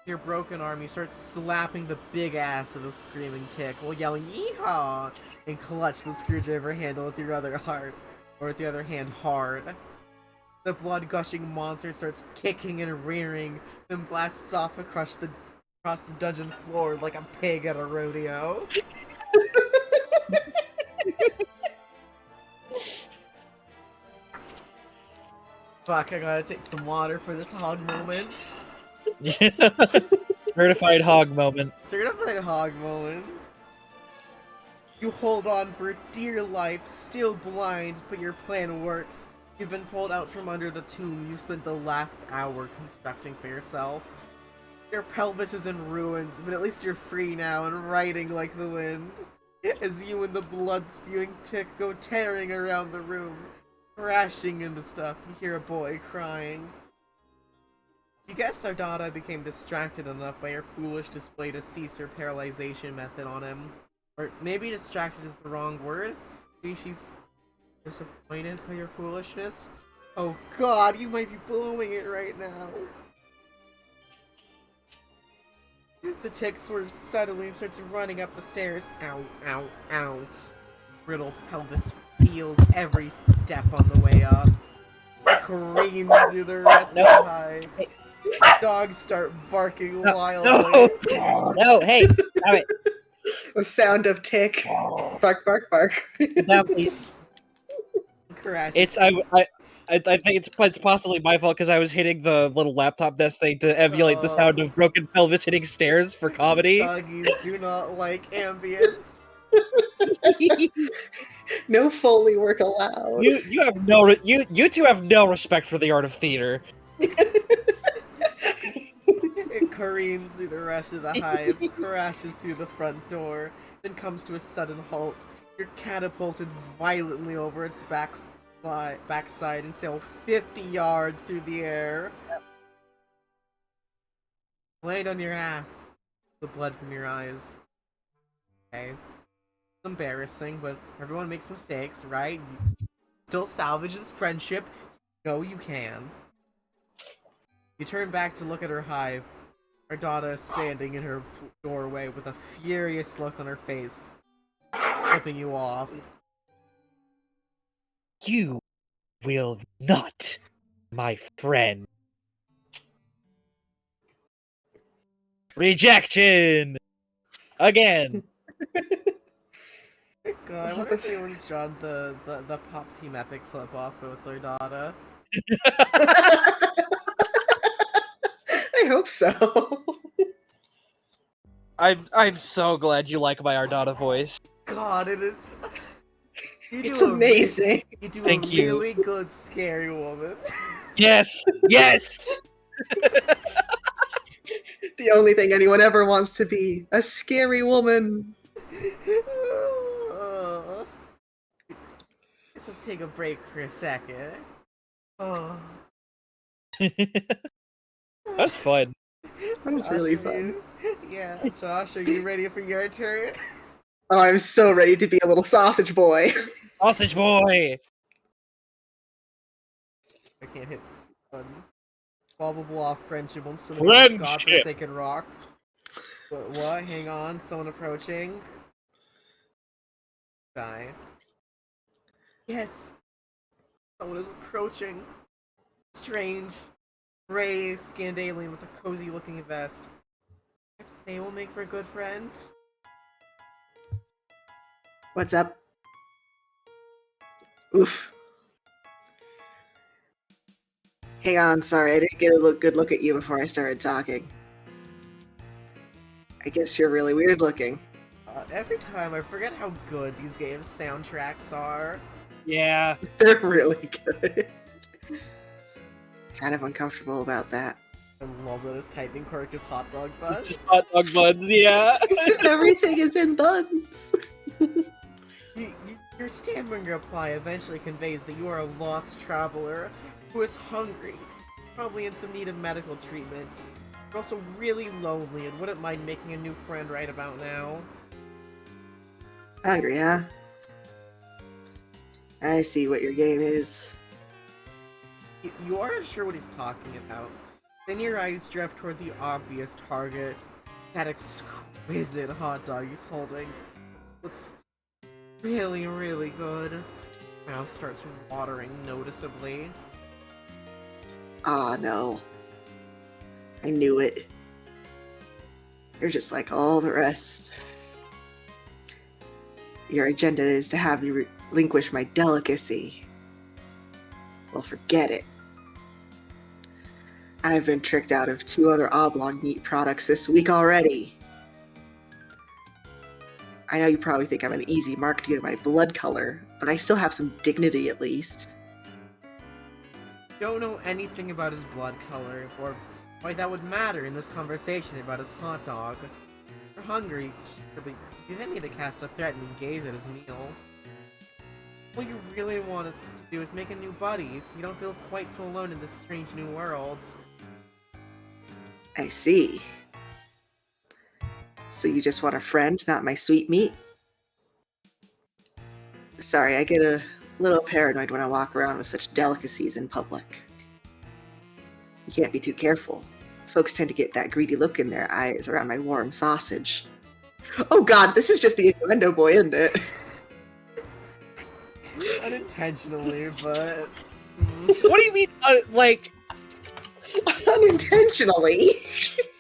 Your broken arm, you start slapping the big ass of the screaming tick while yelling "Yeehaw!" and clutch the screwdriver handle with your other heart, or with the other hand hard. The blood-gushing monster starts kicking and rearing, then blasts off across the dungeon floor like a pig at a rodeo. Fuck, I gotta take some water for this hog moment. Certified hog moment. Certified hog moment. You hold on for dear life, still blind, but your plan works. You've been pulled out from under the tomb you spent the last hour constructing for yourself. Your pelvis is in ruins, but at least you're free now and riding like the wind. As you and the blood-spewing tick go tearing around the room, crashing into stuff, you hear a boy crying. You guess Ardata became distracted enough by your foolish display to cease her paralyzation method on him. Or maybe distracted is the wrong word. Maybe she's disappointed by your foolishness. Oh god, you might be blowing it right now. The tick swerves suddenly and starts running up the stairs. Ow, ow, ow. Brittle pelvis feels every step on the way up. Screams through the rest of the high. Dogs start barking wildly. No, hey, stop it. The sound of tick. Bark, bark, bark. Now, please. Crash. I think it's possibly my fault because I was hitting the little laptop desk thing to emulate the sound of broken pelvis hitting stairs for comedy. Doggies do not like ambience. No Foley work allowed. You have you two have no respect for the art of theater. It careens through the rest of the hive, crashes through the front door, then comes to a sudden halt. You're catapulted violently over its backside and sail 50 yards through the air. Land on your ass. The blood from your eyes. Okay. It's embarrassing, but everyone makes mistakes, right? You still salvage this friendship. No, you can. You turn back to look at her hive. Ardata is standing in her doorway with a furious look on her face, flipping you off. You will not, my friend. Rejection! Again! God, I wonder if anyone's drawn the Pop Team Epic flip off with Ardata. I hope so. I'm so glad you like my Ardata voice. God, it is. It's amazing. You do Thank a you. really good scary woman. Yes! Yes! The only thing anyone ever wants to be, a scary woman. Let's just take a break for a second. Oh. That was fun. That was really fun. Yeah, Josh, are you ready for your turn? Oh, I'm so ready to be a little sausage boy. Sausage boy! I can't hit this button. Blah blah blah, friendship on some Friendship! godforsaken rock. What? Hang on, someone approaching. Die. Yes! Someone is approaching. Strange, gray, skinned alien with a cozy looking vest. Perhaps they will make for a good friend? What's up? Oof. Hang on, sorry, I didn't get a good look at you before I started talking. I guess you're really weird looking. Every time I forget how good these games' soundtracks are. Yeah. They're really good. Kind of uncomfortable about that. I love that his typing quirk is hot dog buns. It's just hot dog buns, yeah. Everything is in buns. Your stammering reply eventually conveys that you are a lost traveler who is hungry, probably in some need of medical treatment. You're also really lonely and wouldn't mind making a new friend right about now. Hungry, huh? I see what your game is. You aren't sure what he's talking about. Then your eyes drift toward the obvious target. That exquisite hot dog he's holding. Looks really, really good. Mouth starts watering noticeably. Ah, no. I knew it. You're just like all the rest. Your agenda is to have me relinquish my delicacy. Well, forget it. I've been tricked out of 2 other oblong meat products this week already. I know you probably think I'm an easy mark to get my blood color, but I still have some dignity at least. Don't know anything about his blood color, or why that would matter in this conversation about his hot dog. You're hungry, sure, but you didn't need to cast a threatening gaze at his meal. What you really want us to do is make a new buddy, so you don't feel quite so alone in this strange new world. I see. So you just want a friend, not my sweet meat? Sorry, I get a little paranoid when I walk around with such delicacies in public. You can't be too careful. Folks tend to get that greedy look in their eyes around my warm sausage. Oh god, this is just the innuendo boy, isn't it? Unintentionally, but... What do you mean, like... Unintentionally?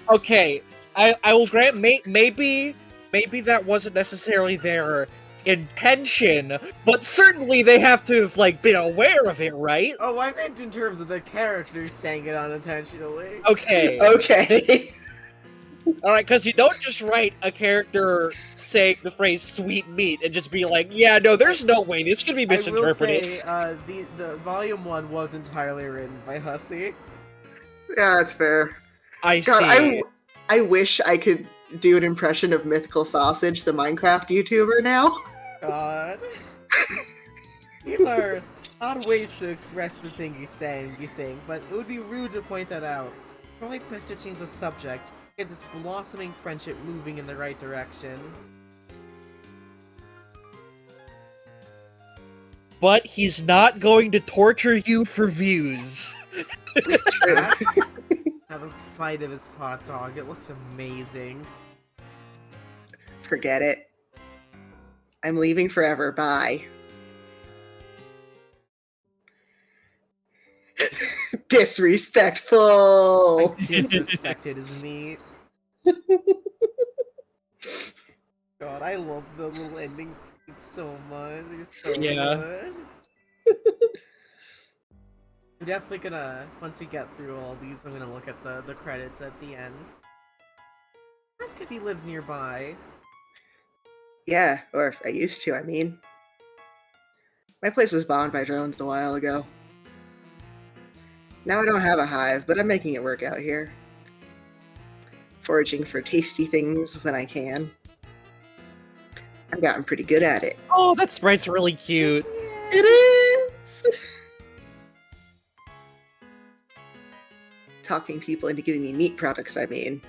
Okay, I will grant, maybe that wasn't necessarily their intention, but certainly they have to have, like, been aware of it, right? Oh, I meant in terms of the characters saying it unintentionally. Okay. Okay. Alright, because you don't just write a character saying the phrase sweet meat and just be like, yeah, no, there's no way, this could be misinterpreted. I will say, the Volume 1 was entirely written by Hussey. Yeah, that's fair. I God, see. I wish I could do an impression of Mythical Sausage, the Minecraft YouTuber, now. God. These are odd ways to express the thing he's saying, you think, but it would be rude to point that out. Probably best to change the subject, get this blossoming friendship moving in the right direction. But he's not going to torture you for views. Have a bite of his hot dog, it looks amazing. Forget it. I'm leaving forever. Bye. Disrespectful. I disrespected his meat. God, I love the little ending scenes so much. They're so good. I'm definitely gonna, once we get through all these, I'm gonna look at the credits at the end. Ask if he lives nearby. Yeah, or if I used to, I mean. My place was bombed by drones a while ago. Now I don't have a hive, but I'm making it work out here. Foraging for tasty things when I can. I've gotten pretty good at it. Oh, that sprite's really cute. It is! Talking people into giving me meat products, I mean.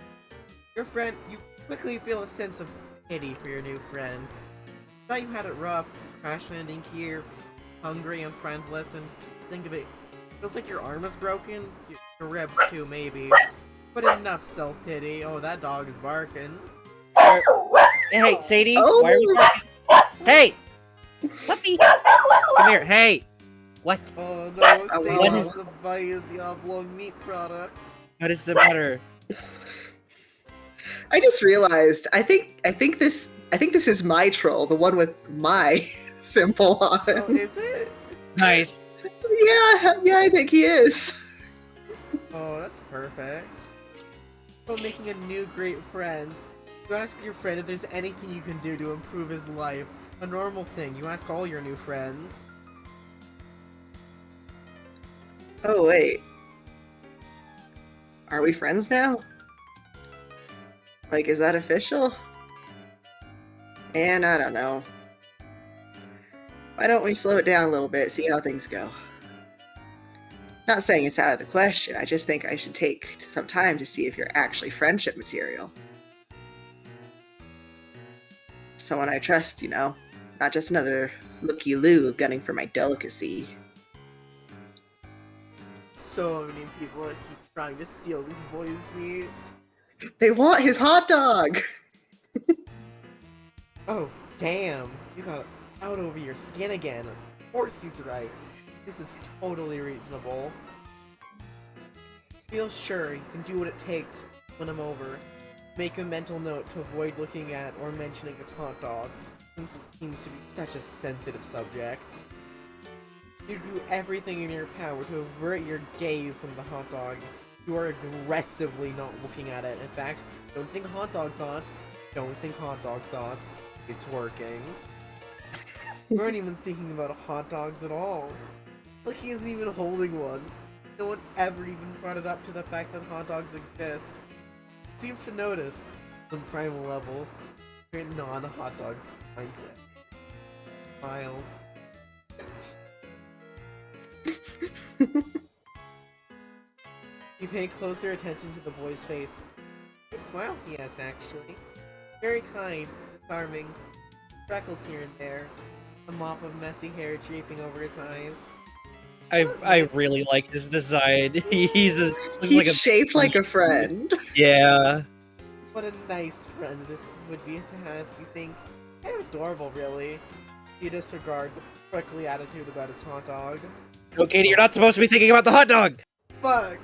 Your friend, you quickly feel a sense of pity for your new friend. Thought you had it rough, crash landing here, hungry and friendless, and think of it, feels like your arm is broken, your ribs too, maybe. But enough self-pity. Oh, that dog is barking. Hey, Sadie, Oh. why are you barking? Hey! Puppy! Come here, hey! What? Oh no, Sadie what wants is- to buy the oblong meat product. What is the matter? I just realized, I think this is my troll, the one with my symbol on it. Oh, is it? Nice. Yeah, I think he is. Oh, that's perfect. About making a new great friend. You ask your friend if there's anything you can do to improve his life. A normal thing. You ask all your new friends. Oh, wait. Are we friends now? Like, is that official? Man, I don't know. Why don't we slow it down a little bit, see how things go? Not saying it's out of the question, I just think I should take some time to see if you're actually friendship material. Someone I trust, you know? Not just another looky-loo gunning for my delicacy. So many people that keep trying to steal this boy's meat. They want his hot dog! Oh, damn. You got out over your skin again. Of course he's right. This is totally reasonable. Feel sure you can do what it takes when I'm over. Make a mental note to avoid looking at or mentioning his hot dog, since it seems to be such a sensitive subject. You do everything in your power to avert your gaze from the hot dog. You are aggressively not looking at it. In fact, don't think hot dog thoughts. Don't think hot dog thoughts. It's working. You aren't even thinking about hot dogs at all. Like he isn't even holding one. No one ever even brought it up to the fact that hot dogs exist. Seems to notice, on primal level, your non-hot dogs mindset. Miles. You pay closer attention to the boy's face. A smile he has, actually. Very kind, disarming. Freckles here and there. A mop of messy hair draping over his eyes. I really like his design. He's He's shaped like a friend. Yeah. What a nice friend this would be to have, you think. Kind of adorable, really. You disregard the prickly attitude about his hot dog. No, Katie, you're not supposed to be thinking about the hot dog! Fuck!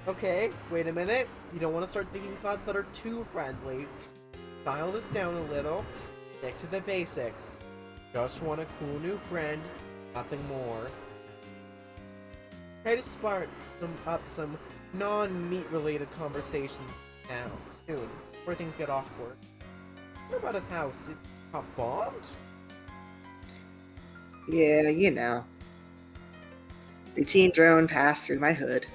Okay, wait a minute. You don't want to start thinking thoughts that are too friendly. Dial this down a little. Stick to the basics. Just want a cool new friend, nothing more. Try to spark some non-meat related conversations now, soon, before things get awkward. What about his house? It got bombed? Yeah, you know. Routine drone passed through my hood.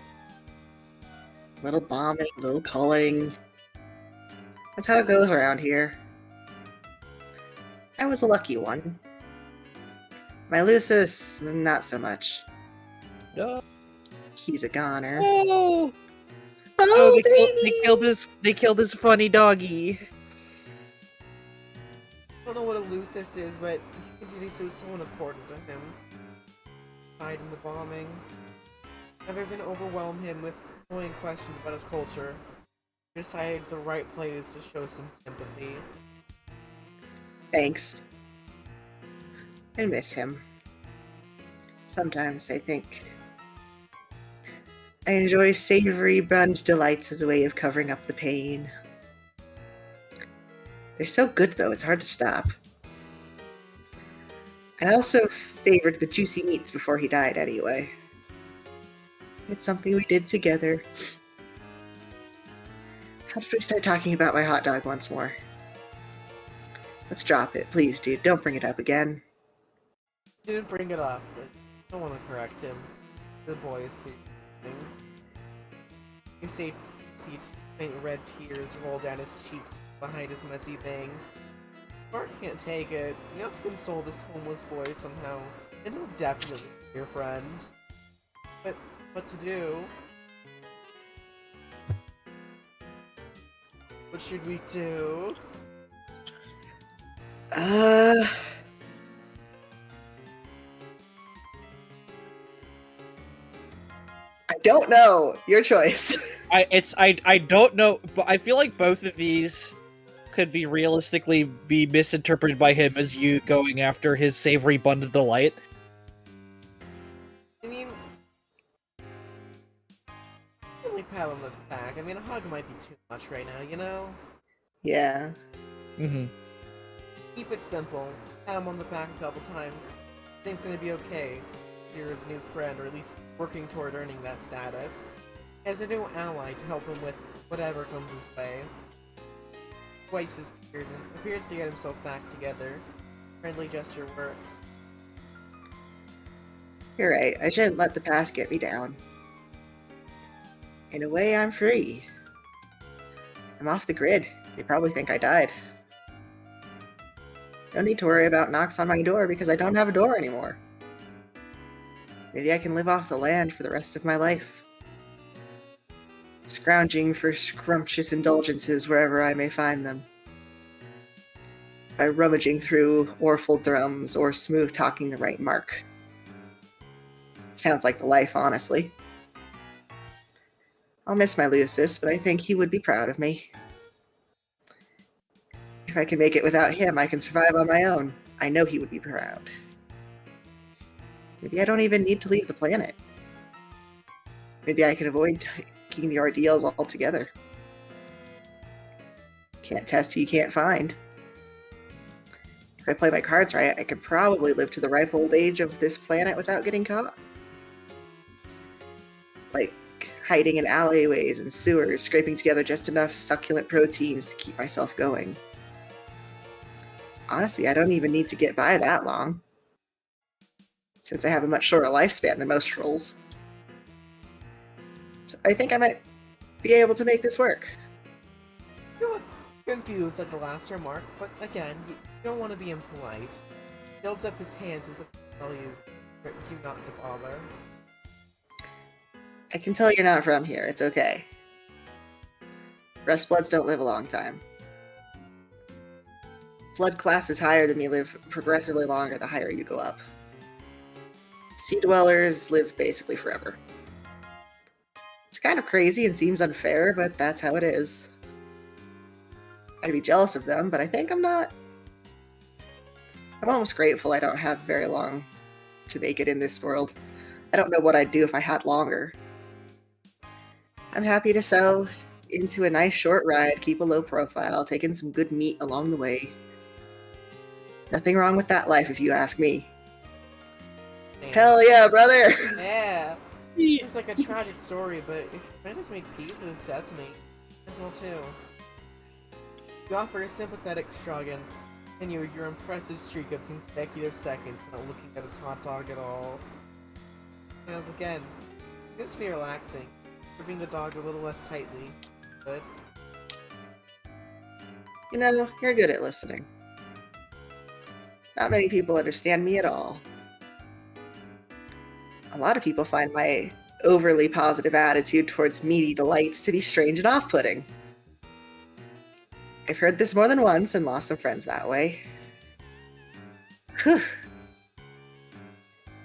Little bombing, little culling. That's how it goes around here. I was a lucky one. My Lucis, not so much. No. He's a goner. Oh, Oh, they killed his funny doggy. I don't know what a Lucis is, but this is so important to him. Died in the bombing. Rather than overwhelm him with annoying questions about his culture, he decided the right place to show some sympathy. Thanks. I miss him. Sometimes I think I enjoy savory brunch delights as a way of covering up the pain. They're so good though, it's hard to stop. I also favored the juicy meats before he died anyway. It's something we did together. How did we start talking about my hot dog once more? Let's drop it, please, dude. Don't bring it up again. He didn't bring it up, but I don't want to correct him. The boy is pleading. You see faint red tears roll down his cheeks behind his messy bangs. Bart can't take it. You have to console this homeless boy somehow, and he'll definitely be your friend. But what to do? What should we do? I don't know. Your choice. I don't know, but I feel like both of these could be realistically be misinterpreted by him as you going after his savory bun of delight. I mean, only pat on the back. I mean, a hug might be too much right now, you know? Yeah. Mm-hmm. Keep it simple. Pat him on the back a couple times. Things gonna be okay. Zero's new friend, or at least working toward earning that status. He has a new ally to help him with whatever comes his way. Wipes his tears and appears to get himself back together. Friendly gesture works. You're right. I shouldn't let the past get me down. In a way, I'm free. I'm off the grid. They probably think I died. No need to worry about knocks on my door because I don't have a door anymore. Maybe I can live off the land for the rest of my life. Scrounging for scrumptious indulgences wherever I may find them. By rummaging through Orful drums or smooth-talking the right mark. Sounds like the life, honestly. I'll miss my Lucis, but I think he would be proud of me. If I can make it without him, I can survive on my own. I know he would be proud. Maybe I don't even need to leave the planet. Maybe I can avoid taking the ordeals altogether. Can't test who you can't find. If I play my cards right, I could probably live to the ripe old age of this planet without getting caught. Like hiding in alleyways and sewers, scraping together just enough succulent proteins to keep myself going. Honestly, I don't even need to get by that long, since I have a much shorter lifespan than most trolls. So I think I might be able to make this work. You look confused at the last remark, but again, you don't want to be impolite. He holds up his hands as if to tell you not to bother. I can tell you're not from here, it's okay. Rustbloods don't live a long time. Flood classes higher than me live progressively longer the higher you go up. Sea dwellers live basically forever. It's kind of crazy and seems unfair, but that's how it is. I'd be jealous of them, but I think I'm not. I'm almost grateful I don't have very long to make it in this world. I don't know what I'd do if I had longer. I'm happy to settle into a nice short ride, keep a low profile, taking some good meat along the way. Nothing wrong with that life, if you ask me. Damn. Hell yeah, brother! Yeah! It's like a tragic story, but if your friend has made peace with his destiny, as well too. You offer a sympathetic shrug and continue your impressive streak of consecutive seconds, not looking at his hot dog at all. As again, this to be relaxing, gripping the dog a little less tightly. Good. You know, you're good at listening. Not many people understand me at all. A lot of people find my overly positive attitude towards meaty delights to be strange and off-putting. I've heard this more than once and lost some friends that way. Whew.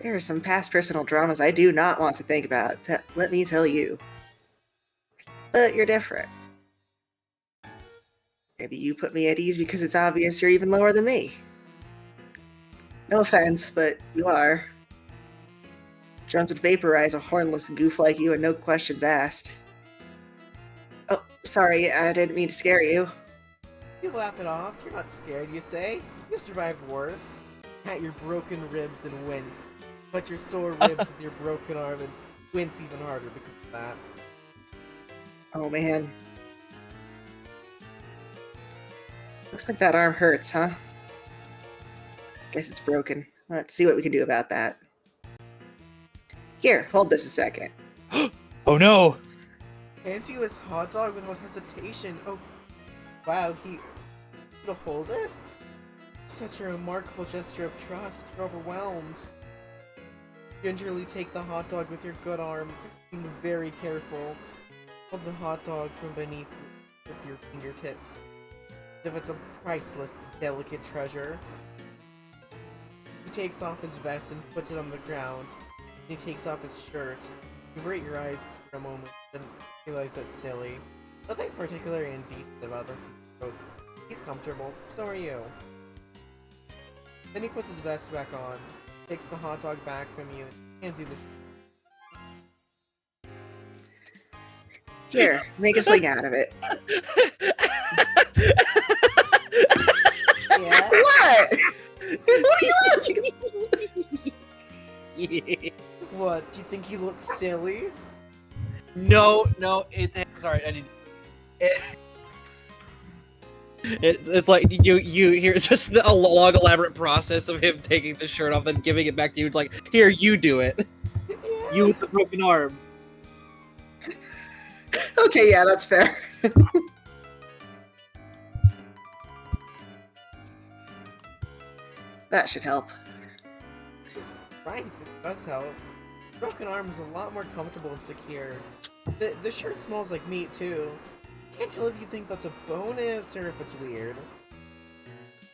There are some past personal dramas I do not want to think about, let me tell you. But you're different. Maybe you put me at ease because it's obvious you're even lower than me. No offense, but you are. Drones would vaporize a hornless goof like you and no questions asked. Oh, sorry, I didn't mean to scare you. You laugh it off. You're not scared, you say. You've survived worse. At your broken ribs and wince. But your sore ribs with your broken arm and wince even harder because of that. Oh man. Looks like that arm hurts, huh? Guess it's broken. Let's see what we can do about that. Here, hold this a second. Oh no! Hands you his hot dog without hesitation. Oh, wow, he'll hold it? Such a remarkable gesture of trust. You're overwhelmed. Gingerly take the hot dog with your good arm, being very careful. Hold the hot dog from beneath your fingertips, as if it's a priceless, delicate treasure. He takes off his vest and puts it on the ground. He takes off his shirt. You avert your eyes for a moment, then realize that's silly. Nothing particularly indecent about this. He goes, he's comfortable, so are you. Then he puts his vest back on, takes the hot dog back from you, and hands you the Here, make a sling out of it. Yeah? What? What are you laughing? What, do you think he looks silly? No, sorry, I need. It's like you hear just a long elaborate process of him taking the shirt off and giving it back to you. It's like, here, you do it. Yeah. You with the broken arm. Okay, yeah, that's fair. That should help. Right, it does help. Broken arm is a lot more comfortable and secure. The shirt smells like meat too. Can't tell if you think that's a bonus or if it's weird.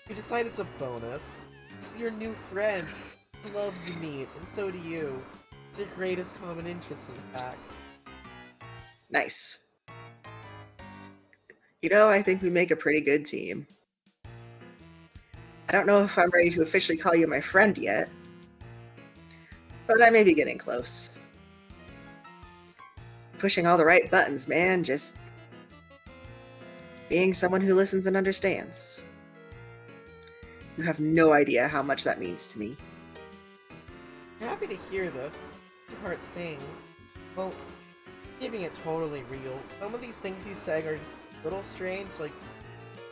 You decide it's a bonus. This is your new friend. He loves meat, and so do you. It's your greatest common interest, in fact. Nice. You know, I think we make a pretty good team. I don't know if I'm ready to officially call you my friend yet, but I may be getting close. Pushing all the right buttons, man. Just being someone who listens and understands. You have no idea how much that means to me. I'm happy to hear this. To heart sing. Well, keeping it totally real, some of these things he's saying are just a little strange, like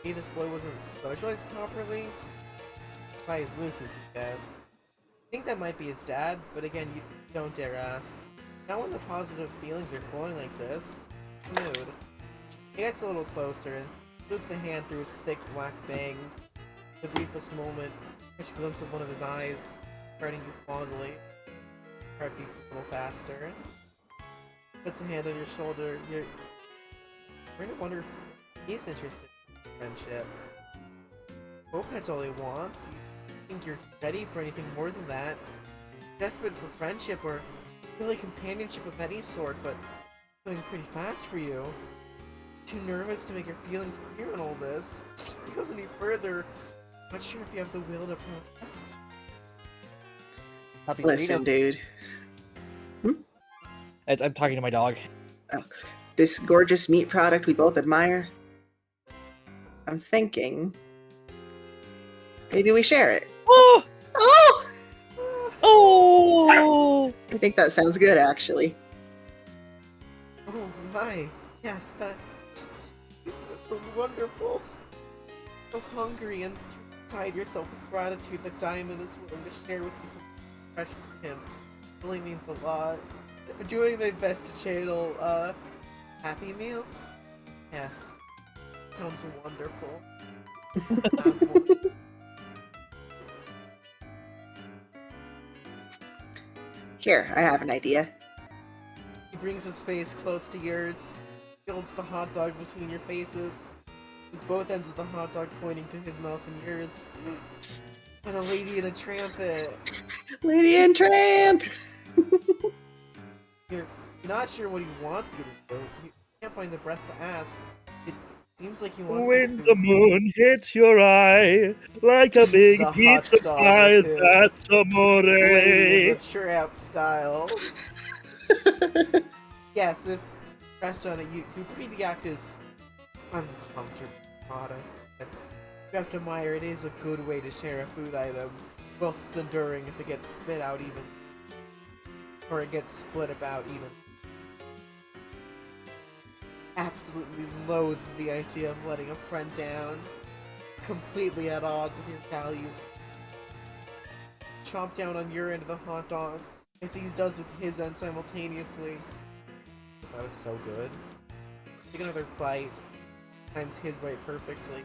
maybe this boy wasn't socialized properly. By as loose as you guess. I think that might be his dad, but again, you don't dare ask. Now when the positive feelings are flowing like this, mood. He gets a little closer and loops a hand through his thick black bangs. The briefest moment, catch a glimpse of one of his eyes, guarding you fondly. Heart beats a little faster. Puts a hand on your shoulder. You're going to wonder if he's interested in friendship. Hope that's all he wants. You think you're ready for anything more than that. Desperate for friendship or really companionship of any sort, but going pretty fast for you. Too nervous to make your feelings clear in all this. If it goes any further, not sure if you have the will to protest. Listen, dude. I'm talking to my dog. Oh, this gorgeous meat product we both admire. I'm thinking maybe we share it. Oh! Oh! Oh! I think that sounds good, actually. Oh my, yes, that's wonderful. So hungry and beside yourself with gratitude that Diamond is willing to share with you something precious to him. It really means a lot. I'm doing my best to channel, Happy Meal? Yes. Sounds wonderful. Here, I have an idea. He brings his face close to yours, holds the hot dog between your faces, with both ends of the hot dog pointing to his mouth and yours. And a lady in a trampet. Lady and Tramp! You're not sure what he wants you to do. You can't find the breath to ask. It seems like he wants you When to... the moon hits your eye, like a big The hot pizza dog pie, with him. that's Lady in amore. the Tramp style. Yes, if pressed on it, you pretty the act is uncomfortable. You have to admire it is a good way to share a food item, whilst it's enduring if it gets spit out even. Or it gets split about even. Absolutely loathe the idea of letting a friend down. It's completely at odds with your values. Chomp down on your end of the hot dog, as he does with his end simultaneously. That was so good. Take another bite. Times his bite perfectly.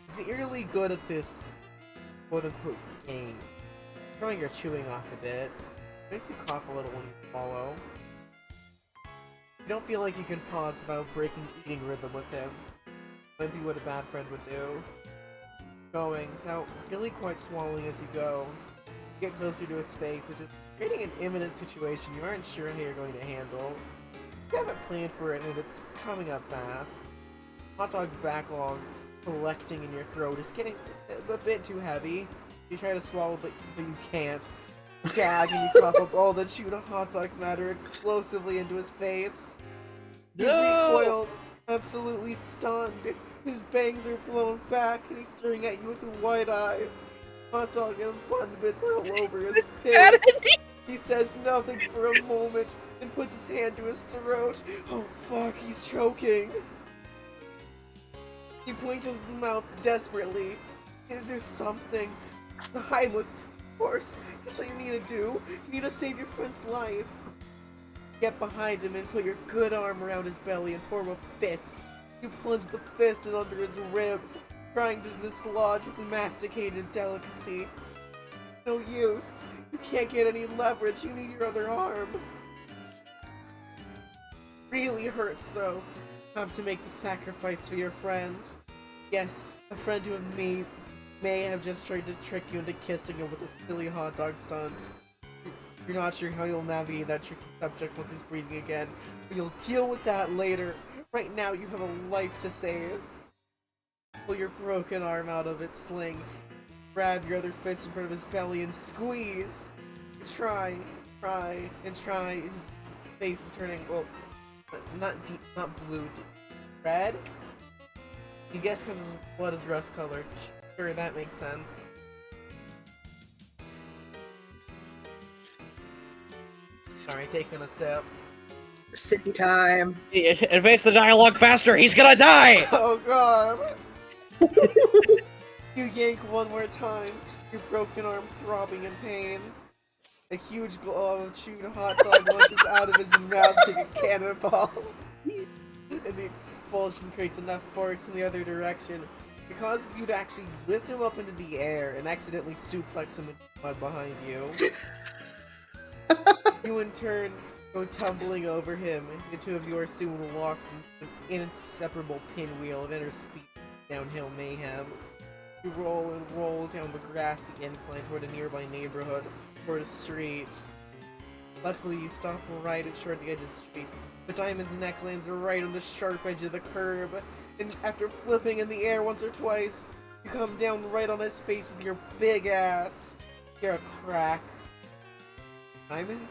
He's eerily good at this quote-unquote game. Throwing your chewing off a bit. Makes you cough a little when you swallow. You don't feel like you can pause without breaking eating rhythm with him. Might be what a bad friend would do. Going, now really quite swallowing as you go. You get closer to his face, it's just creating an imminent situation you aren't sure how you're going to handle. You haven't planned for it and it's coming up fast. Hot dog backlog collecting in your throat is getting a bit too heavy. You try to swallow but you can't. Gag and you cough up all the chewed hot dog matter explosively into his face. He recoils, absolutely stunned. His bangs are blown back and he's staring at you with wide eyes. Hot dog and bun bits all over his face. He says nothing for a moment and puts his hand to his throat. Oh fuck, he's choking. He points his mouth desperately. There's something. The Heimlich, of course. That's what you need to do. You need to save your friend's life. Get behind him and put your good arm around his belly and form a fist. You plunge the fist in under his ribs, trying to dislodge his masticated delicacy. No use. You can't get any leverage. You need your other arm. Really hurts though. Have to make the sacrifice for your friend. Yes, a friend who may have just tried to trick you into kissing him with a silly hot dog stunt. You're not sure how you'll navigate that tricky subject once he's breathing again, but you'll deal with that later. Right now, you have a life to save. Pull your broken arm out of its sling, grab your other fist in front of his belly and squeeze. Try, and try. His face is turning, well, not deep, not blue, red? You guess because his blood is rust colored. Sure, that makes sense. Alright, taking a sip. Sippy time. Advance the dialogue faster, he's gonna die! Oh god! You yank one more time, your broken arm throbbing in pain. A huge glob of chewed hot dog launches out of his mouth like a cannonball. And the expulsion creates enough force in the other direction. It causes you to actually lift him up into the air and accidentally suplex him into the mud behind you. You in turn go tumbling over him, and the two of you are soon locked into an inseparable pinwheel of inner speed downhill mayhem. You roll down the grassy incline toward a nearby neighborhood, toward a street. Luckily, you stop right at short the edge of the street. The diamond's neck lands right on the sharp edge of the curb, and after flipping in the air once or twice, you come down right on his face with your big ass. You're a crack. Diamond?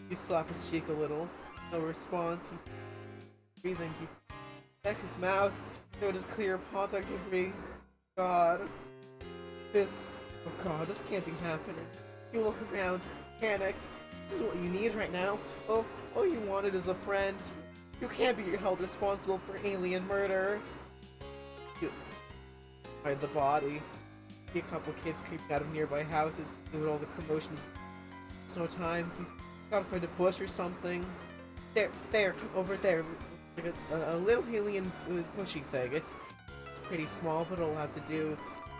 You slap his cheek a little. No response. He's breathing. You check his mouth. Notice clear contact with me. God. Oh god, this can't be happening. You look around, panicked. This is what you need right now. Oh, all you wanted is a friend. You can't be held responsible for alien murder. You hide the body. See a couple kids creeping out of nearby houses to see what all the commotion is. There's no time. You gotta find a bush or something. There, over there. Like a little alien bushy thing. It's pretty small, but it'll have to do.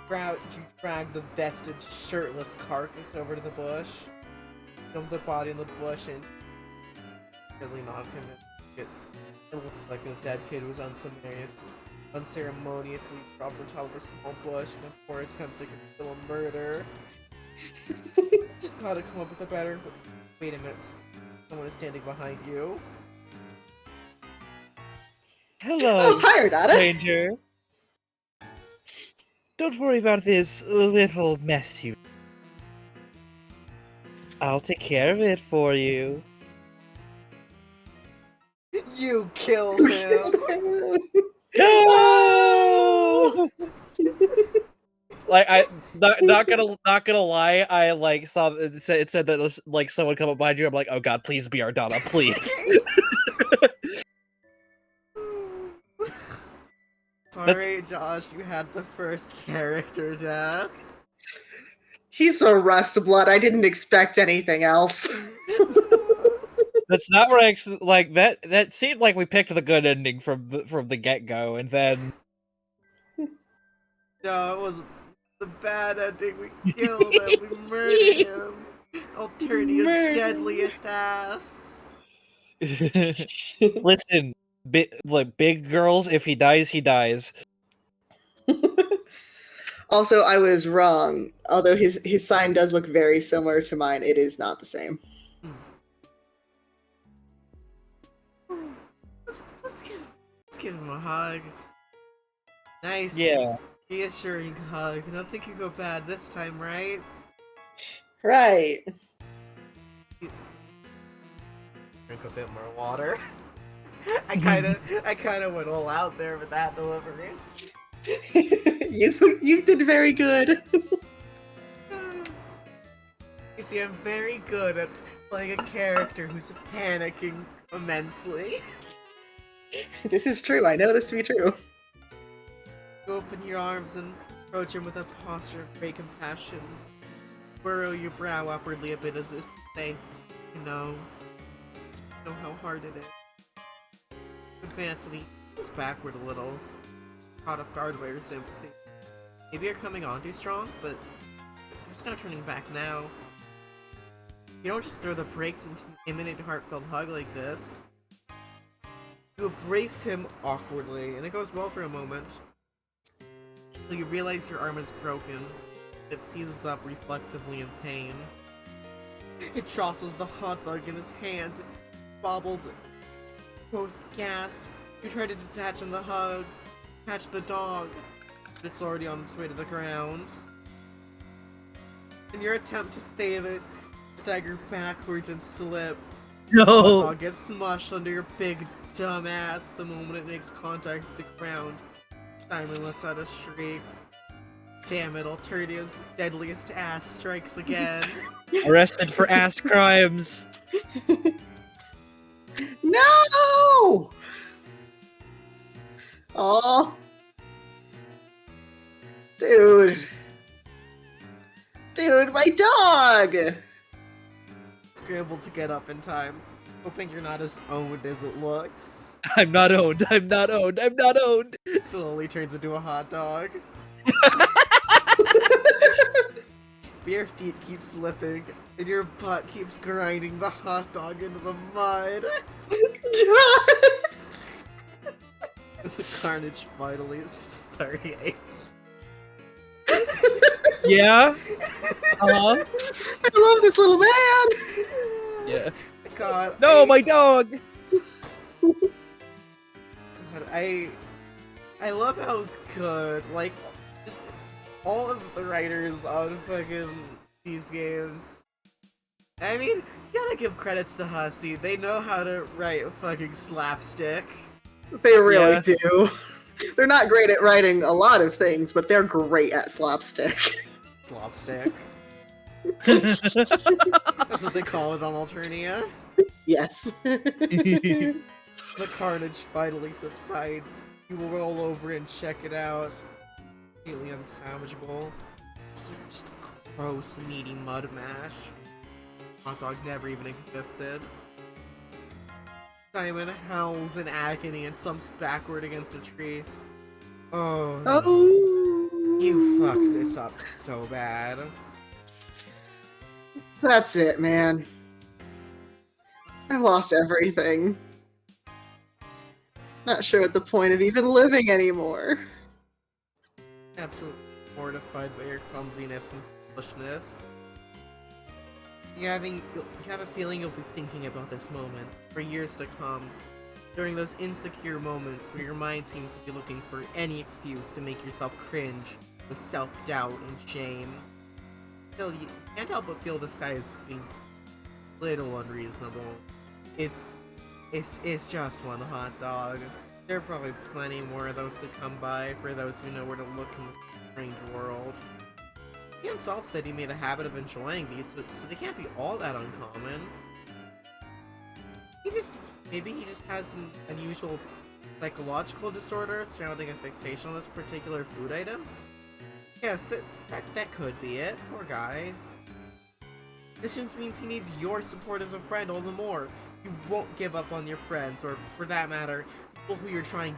You drag the vested, shirtless carcass over to the bush. Dump the body in the bush and really knock him. It looks like a dead kid was unceremoniously dropped on top of a small bush in a poor attempt to kill a murder. Gotta come up with a better. Wait a minute. Someone is standing behind you. Hello, Oh, hi, Ardata. Ranger. Don't worry about this little mess you. I'll take care of it for you. You killed him! No! Like not gonna lie, I like saw it said that was, like someone come up behind you. I'm like, oh god, please be Ardana, please. Sorry, Josh, you had the first character death. He's a rust blood. I didn't expect anything else. That's not where I like that. That seemed like we picked the good ending from the get go, and then No, it was the bad ending. We killed him. We murdered him. Alternia's deadliest ass. listen, big girls. If he dies, he dies. Also, I was wrong. Although his sign does look very similar to mine, it is not the same. Let's give him a hug. Nice. Yeah. Reassuring hug. Nothing can go bad this time, right? Right. Drink a bit more water. I kinda went all out there with that delivery. You did very good. You see, I'm very good at playing a character who's panicking immensely. This is true. I know this to be true. You open your arms and approach him with a posture of great compassion. Furrow your brow upwardly a bit as if to say, you know how hard it is. Advance and he goes backward a little, caught off guard by your sympathy. Maybe you're coming on too strong, but there's no turning back now. You don't just throw the brakes into an imminent heartfelt hug like this. You embrace him awkwardly, and it goes well for a moment. Until you realize your arm is broken. It seizes up reflexively in pain. It jostles the hot dog in his hand, bobbles, both gasp. You try to detach on the hug, catch the dog, but it's already on its way to the ground. In your attempt to save it, stagger backwards and slip. The hot No! dog gets smushed under your big dumb ass the moment it makes contact with the ground. Simon lets out a shriek. Damn it, Alternia's deadliest ass strikes again. Arrested for ass crimes. No! Oh. Dude. Dude, my dog! Scramble to get up in time, hoping you're not as owned as it looks. I'm not owned. I'm not owned. I'm not owned. Slowly turns into a hot dog. Your feet keep slipping, and your butt keeps grinding the hot dog into the mud. The carnage finally is starting. Yeah? Uh-huh. I love this little man! Yeah. God. No, my dog! God, I love how good, like, just all of the writers on fucking these games. I mean, you gotta give credits to Hussey. They know how to write fucking slapstick. They really Yeah. do. They're not great at writing a lot of things, but they're great at slapstick. Slapstick. That's what they call it on Alternia. Yes. The carnage finally subsides. You will roll over and check it out. Completely unsalvageable. It's just a gross, meaty mud mash. Hot dog never even existed. Simon howls in agony and slumps backward against a tree. Oh, no. Oh. You fucked this up so bad. That's it, man. I've lost everything. Not sure what the point of even living anymore. Absolutely mortified by your clumsiness and foolishness. You have a feeling you'll be thinking about this moment for years to come. During those insecure moments where your mind seems to be looking for any excuse to make yourself cringe with self-doubt and shame. Still, you can't help but feel this guy is being a little unreasonable. It's just one hot dog. There are probably plenty more of those to come by for those who know where to look in this strange world. He himself said he made a habit of enjoying these, so they can't be all that uncommon. Maybe he just has an unusual psychological disorder surrounding a fixation on this particular food item? Yes, that could be it. Poor guy. This just means he needs your support as a friend all the more. You won't give up on your friends, or for that matter, people who you're trying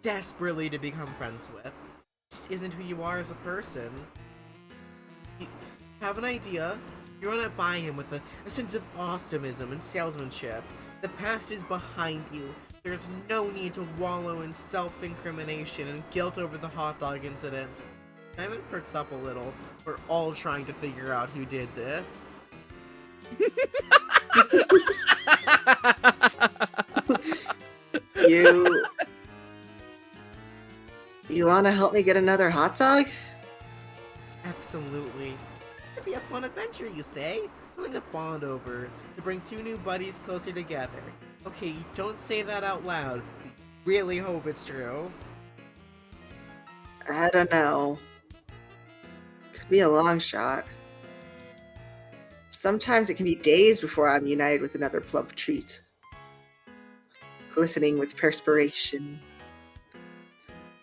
desperately to become friends with. Just isn't who you are as a person. You have an idea, you run it by him with a sense of optimism and salesmanship. The past is behind you. There's no need to wallow in self-incrimination and guilt over the hot dog incident. Simon perks up a little. We're all trying to figure out who did this. You wanna help me get another hot dog? Absolutely. It'd be a fun adventure, you say? Something to bond over, to bring two new buddies closer together. Okay, don't say that out loud. We really hope it's true. I don't know. Could be a long shot. Sometimes it can be days before I'm united with another plump treat. Glistening with perspiration.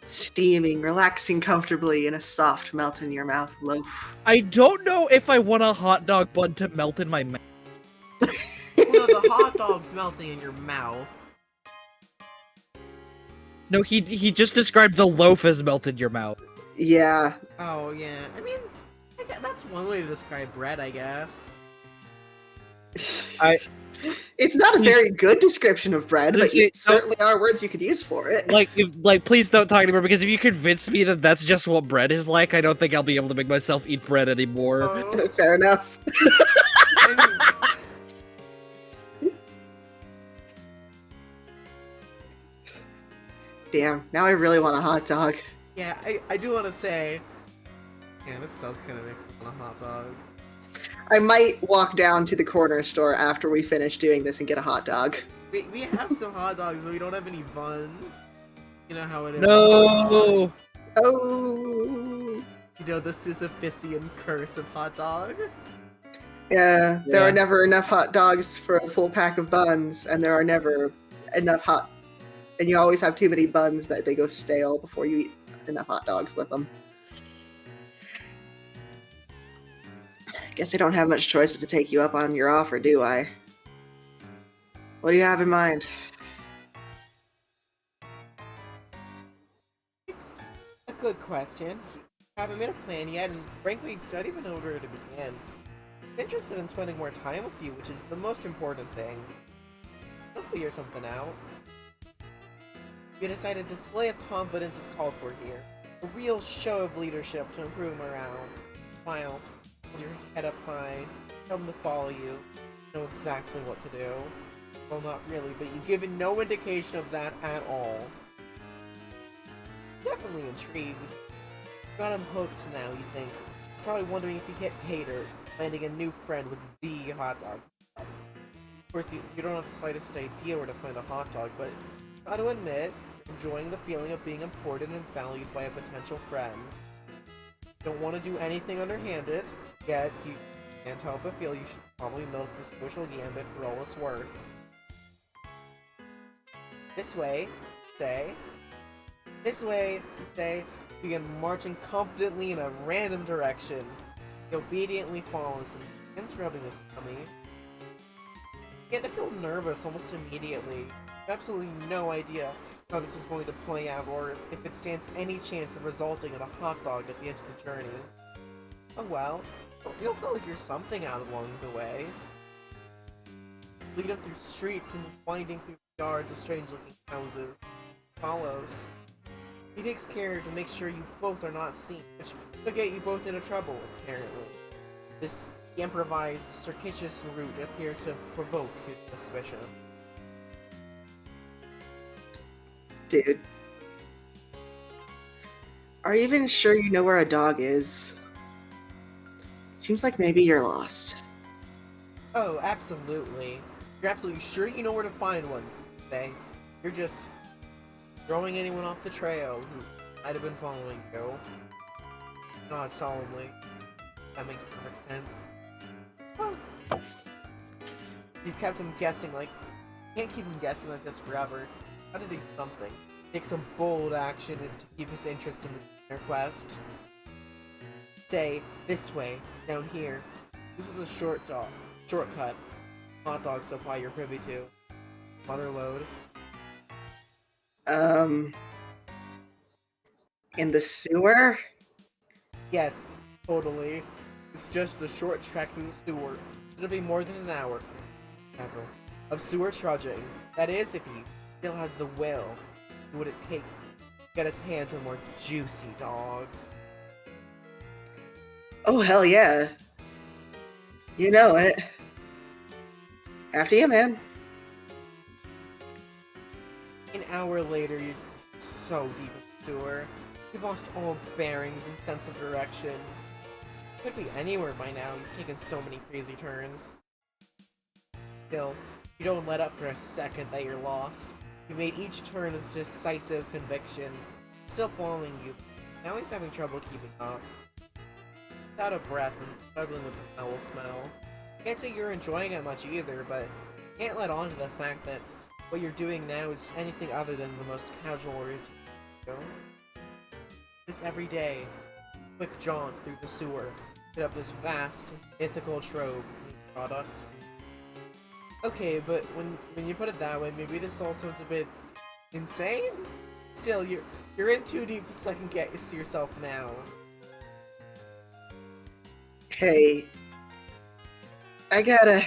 Steaming, relaxing comfortably in a soft melt-in-your-mouth loaf. I don't know if I want a hot dog bun to melt in my mouth. No, the hot dog's melting in your mouth. No, he just described the loaf as melt in your mouth. Yeah. Oh, yeah. I mean, that's one way to describe bread, I guess. It's not a very good description of bread, but It certainly are words you could use for it. Like, please don't talk anymore, because if you convince me that that's just what bread is like, I don't think I'll be able to make myself eat bread anymore. Oh, Fair enough. I mean, Damn, now I really want a hot dog. Yeah, I do want to say, yeah, this does kind of make me want a hot dog. I might walk down to the corner store after we finish doing this and get a hot dog. We have some hot dogs, but we don't have any buns. You know how it is. No. With hot dogs. Oh. You know the Sisyphusian curse of hot dog. Yeah, there Yeah. are never enough hot dogs for a full pack of buns, and there are never enough and you always have too many buns that they go stale before you eat enough hot dogs with them. Guess I don't have much choice but to take you up on your offer, do I? What do you have in mind? It's a good question. Haven't made a plan yet, and frankly, don't even know where to begin. I'm interested in spending more time with you, which is the most important thing. We'll figure something out. We decided display of confidence is called for here. A real show of leadership to improve morale. Smile, hold your head up high, tell them to follow you, know exactly what to do. Well, not really, but you've given no indication of that at all. Definitely intrigued. Got him hooked now, you think. Probably wondering if you hit pay dirt, finding a new friend with the hot dog. Of course, you don't have the slightest idea where to find a hot dog, but gotta admit, enjoying the feeling of being important and valued by a potential friend. Don't want to do anything underhanded, yet you can't help but feel you should probably milk the social gambit for all it's worth. This way, you say, begin marching confidently in a random direction. He obediently follows and begins rubbing his tummy. You begin to feel nervous almost immediately. You have absolutely no idea how this is going to play out, or if it stands any chance of resulting in a hot dog at the end of the journey. Oh well, you'll feel like you're something out along the way. Lead him through streets and winding through yards of strange-looking houses. Follows. He takes care to make sure you both are not seen, which could get you both into trouble, apparently. This improvised, circuitous route appears to provoke his suspicion. Dude. Are you even sure you know where a dog is? Seems like maybe you're lost. Oh, absolutely. You're absolutely sure you know where to find one, say. You're just throwing anyone off the trail who might have been following you. Nod solemnly. That makes perfect sense. Well, you've kept him guessing like... Can't keep him guessing like this forever. Gotta do something. Take some bold action to keep his interest in this quest. Say, this way, down here. This is a shortcut. Hot dog supply you're privy to. Mother load. In the sewer? Yes, totally. It's just a short trek through the sewer. It'll be more than an hour. Ever. Of sewer trudging. That is, if he still has the will. Do what it takes. Get his hands on more juicy dogs. Oh, hell yeah. You know it. After you, man. An hour later, you're so deep in the sewer. You've lost all bearings and sense of direction. Could be anywhere by now, you've taken so many crazy turns. Still, you don't let up for a second that you're lost. You made each turn with decisive conviction. Still following you. Now he's having trouble keeping up. He's out of breath and struggling with the foul smell. Can't say you're enjoying it much either, but can't let on to the fact that what you're doing now is anything other than the most casual routine. This every day, quick jaunt through the sewer, hit up this vast, mythical trove of products. Okay, but when you put it that way, maybe this all sounds a bit insane? Still, you're in too deep to second guess yourself now. Hey. I gotta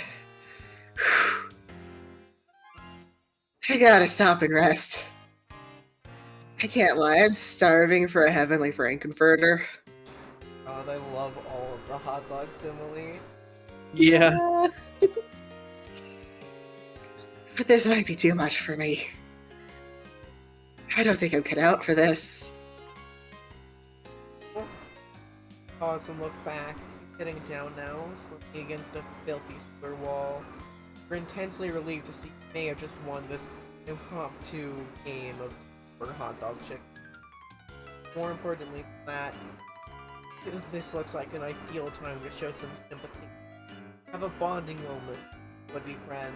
stop and rest. I can't lie, I'm starving for a heavenly Frankenfurter. God, I love all of the hot dog simile. Yeah. But this might be too much for me. I don't think I'm cut out for this. Pause and look back. Sitting down now, slumping against a filthy sewer wall. We're intensely relieved to see you may have just won this impromptu game of for hot dog chicken. More importantly than that, this looks like an ideal time to show some sympathy. Have a bonding moment, would-be friend.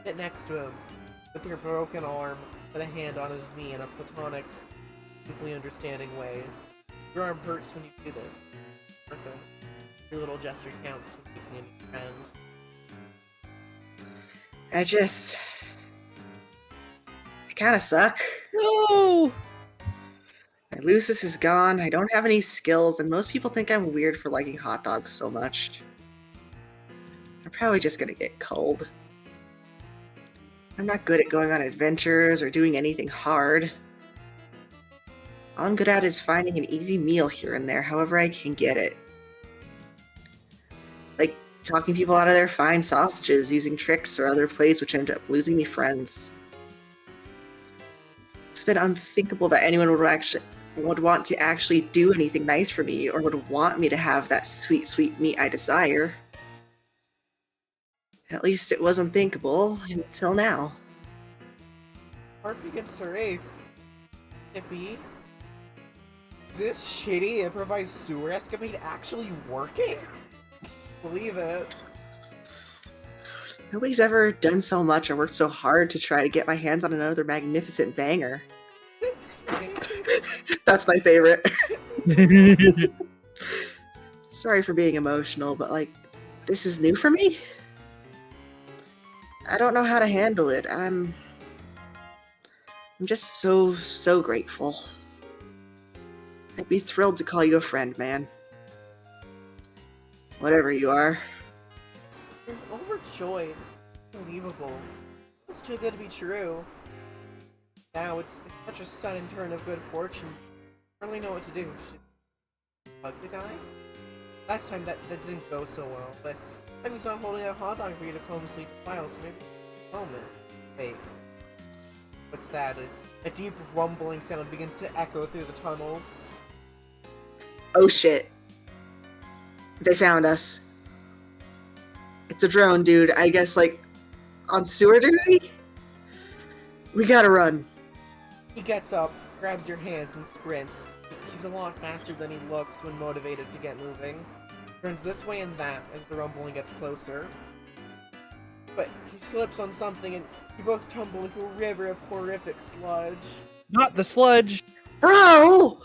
Sit next to him, with your broken arm, put a hand on his knee in a platonic, deeply understanding way. Your arm hurts when you do this. Perfect. Your little gesture counts when keeping him a friend. I kinda suck. No! My Lucis is gone, I don't have any skills, and most people think I'm weird for liking hot dogs so much. I'm probably just gonna get cold. I'm not good at going on adventures or doing anything hard. All I'm good at is finding an easy meal here and there, however I can get it. Like talking people out of their fine sausages, using tricks or other plays which end up losing me friends. It's been unthinkable that anyone would want to actually do anything nice for me or would want me to have that sweet, sweet meat I desire. At least it was unthinkable until now. Heart begins to race. Nippy. Is this shitty improvised sewer escapade actually working? Believe it. Nobody's ever done so much or worked so hard to try to get my hands on another magnificent banger. That's my favorite. Sorry for being emotional, but like, this is new for me. I don't know how to handle it. I'm just so grateful. I'd be thrilled to call you a friend, man. Whatever you are. You're overjoyed. Unbelievable. It's too good to be true. Now it's such a sudden turn of good fortune. I don't really know what to do. Should I hug the guy? Last time that didn't go so well, but he's not holding a hot dog for you to calm sleep file, so maybe a moment. Wait. What's that? A deep rumbling sound begins to echo through the tunnels. Oh shit. They found us. It's a drone, dude. I guess, like, on sewer duty? We gotta run. He gets up, grabs your hands, and sprints. He's a lot faster than he looks when motivated to get moving. Turns this way and that as the rumbling gets closer. But he slips on something and you both tumble into a river of horrific sludge. Not the sludge! Bro!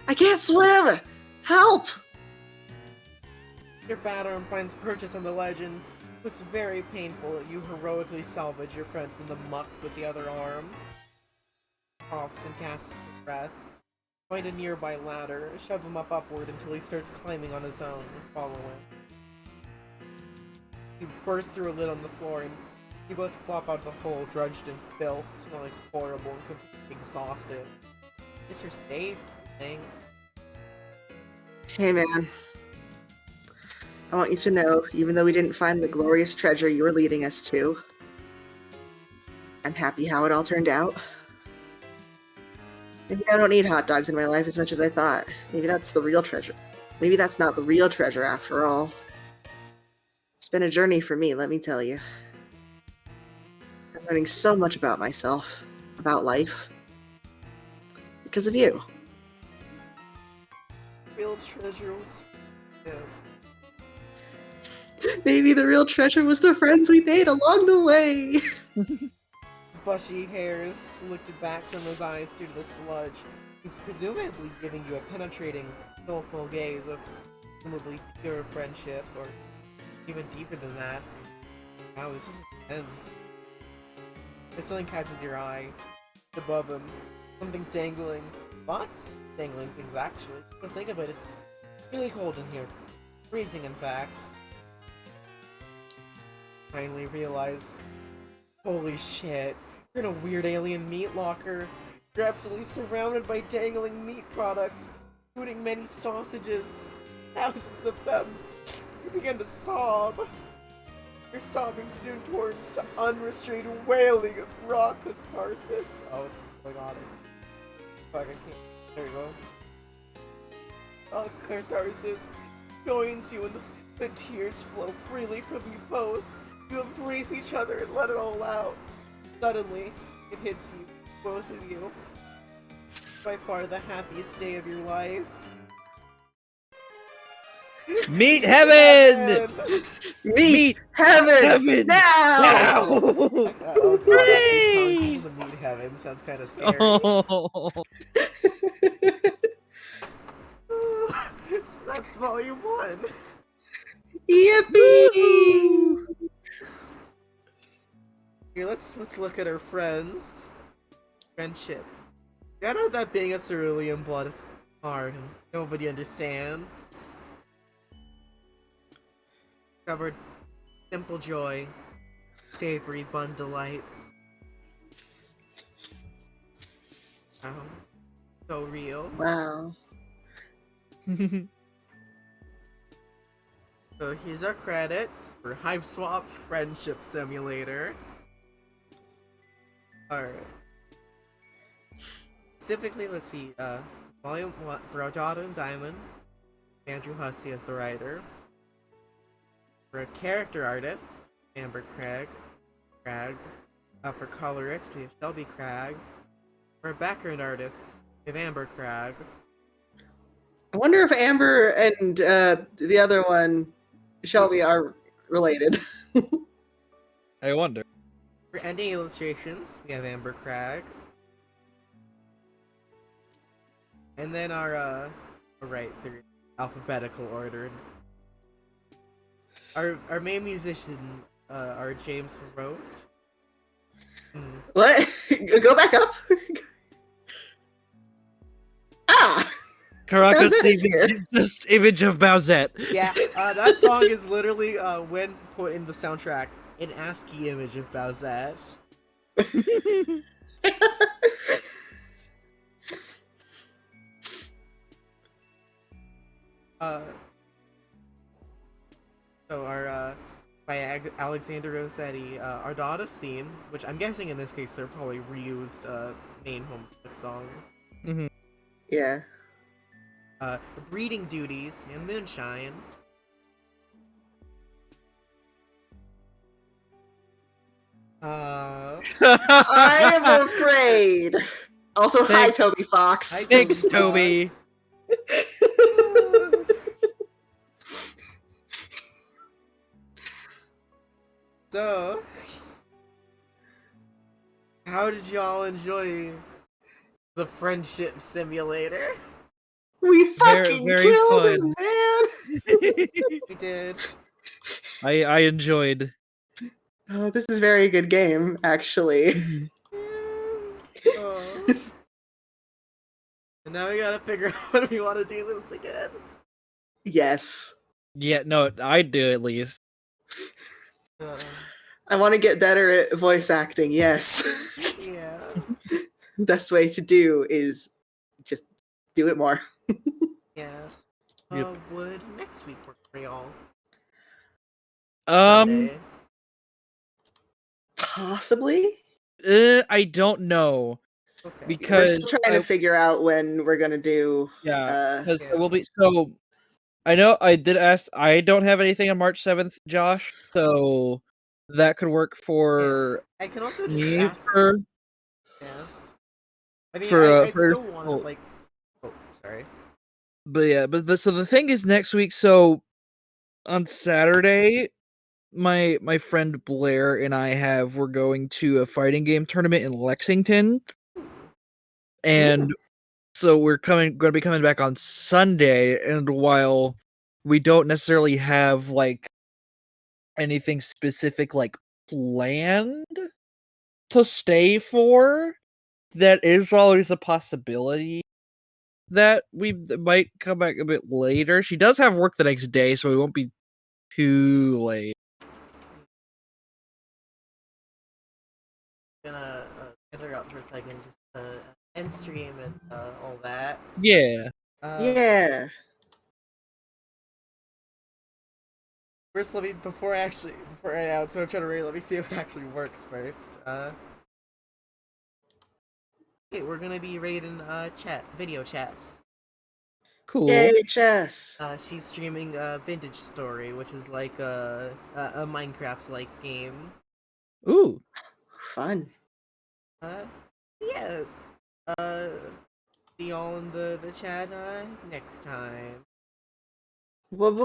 I can't swim! Help! Your bad arm finds purchase on the ledge and looks very painful. You heroically salvage your friend from the muck with the other arm. Coughs and gasps for breath. Find a nearby ladder, shove him up upward until he starts climbing on his own, and follow him. You burst through a lid on the floor and you both flop out the hole, drenched in filth, smelling horrible and completely exhausted. Guess you're safe, I think. Hey, man. I want you to know, even though we didn't find the glorious treasure you were leading us to, I'm happy how it all turned out. Maybe I don't need hot dogs in my life as much as I thought. Maybe that's the real treasure. Maybe that's not the real treasure after all. It's been a journey for me, let me tell you. I'm learning so much about myself, about life, because of you. Real treasure was... Yeah. Maybe the real treasure was the friends we made along the way. His bushy hair is slicked back from his eyes due to the sludge. He's presumably giving you a penetrating, soulful gaze of presumably pure friendship, or even deeper than that. Wow, this is intense. But something catches your eye. Above him, something dangling. Lots dangling things, actually. But think of it, it's really cold in here. Freezing, in fact. Finally realize, holy shit, you're in a weird alien meat locker. You're absolutely surrounded by dangling meat products, including many sausages, thousands of them. You begin to sob. Your sobbing soon turns to unrestrained wailing of raw catharsis. Oh, it's going on. Fuck, I can't. There you go. Oh, catharsis joins you and the tears flow freely from you both. You embrace each other and let it all out. Suddenly, it hits you, both of you. By far the happiest day of your life. Meet heaven! Meet heaven, heaven now! Oh god, actually telling people to meet heaven sounds kind of scary. Oh. That's volume 1. Yippee! Here, let's look at our friends. Friendship. I know that being a cerulean blood is hard and nobody understands. Covered simple joy, savory bun delights. So real. Wow. So here's our credits for Hiveswap Friendship Simulator. Alright. Specifically, let's see, Volume 1 for Ardada and Diamond, Andrew Hussey as the writer. For a character artist, Amber Cragg. For colorist, we have Shelby Cragg. For a background artist, we have Amber Cragg. I wonder if Amber and the other one, Shelby, are related. I wonder. For ending illustrations, we have Amber Cragg. And then our right, they're alphabetical order. Our main musician, are James Roach. What? Go back up. Ah! Caracas Bowsette is here. just image of Bowsette. Yeah, that song is literally, when put in the soundtrack, an ASCII image of Bowsette. So our, by Alexander Rossetti, Ardada's theme, which I'm guessing in this case they're probably reused, main Homesick songs. Mm-hmm. Yeah. Breeding Duties and Moonshine. I am afraid. Also, hi, Toby Fox. Hi, Thanks, Toby. Fox. So, how did y'all enjoy the Friendship Simulator? We fucking very killed fun. it, man. We did. I enjoyed. Oh, this is a very good game, actually. Oh. And now we gotta figure out when we want to do this again. Yes. Yeah, no, I do at least. I want to get better at voice acting, yes. Yeah. Best way to do is just do it more. Yeah. Yep. Would next week work for y'all? Um, Sunday. Possibly? I don't know Okay. We're because still trying to figure out when we're gonna do. yeah, because Yeah. it will be so. I know I did ask. I don't have anything on March 7th, Josh, so that could work for I can also just me ask. for Yeah. I mean, for I'd for. still want to like. Oh, sorry. But yeah, so the thing is next week. So on Saturday, my friend Blair and we're going to a fighting game tournament in Lexington, and so we're going to be coming back on Sunday. And while we don't necessarily have like anything specific like planned to stay for, that is always a possibility that we might come back a bit later. She does have work the next day, so we won't be too late. Gonna gather out for a second, just end stream and all that. Yeah. Yeah. First, before I announce what I'm trying to read, let me see if it actually works first. Okay, we're gonna be raiding video chess. Cool. Yay, chess. She's streaming Vintage Story, which is like a Minecraft-like game. Ooh. Fun. Yeah. See y'all in the chat next time. Bye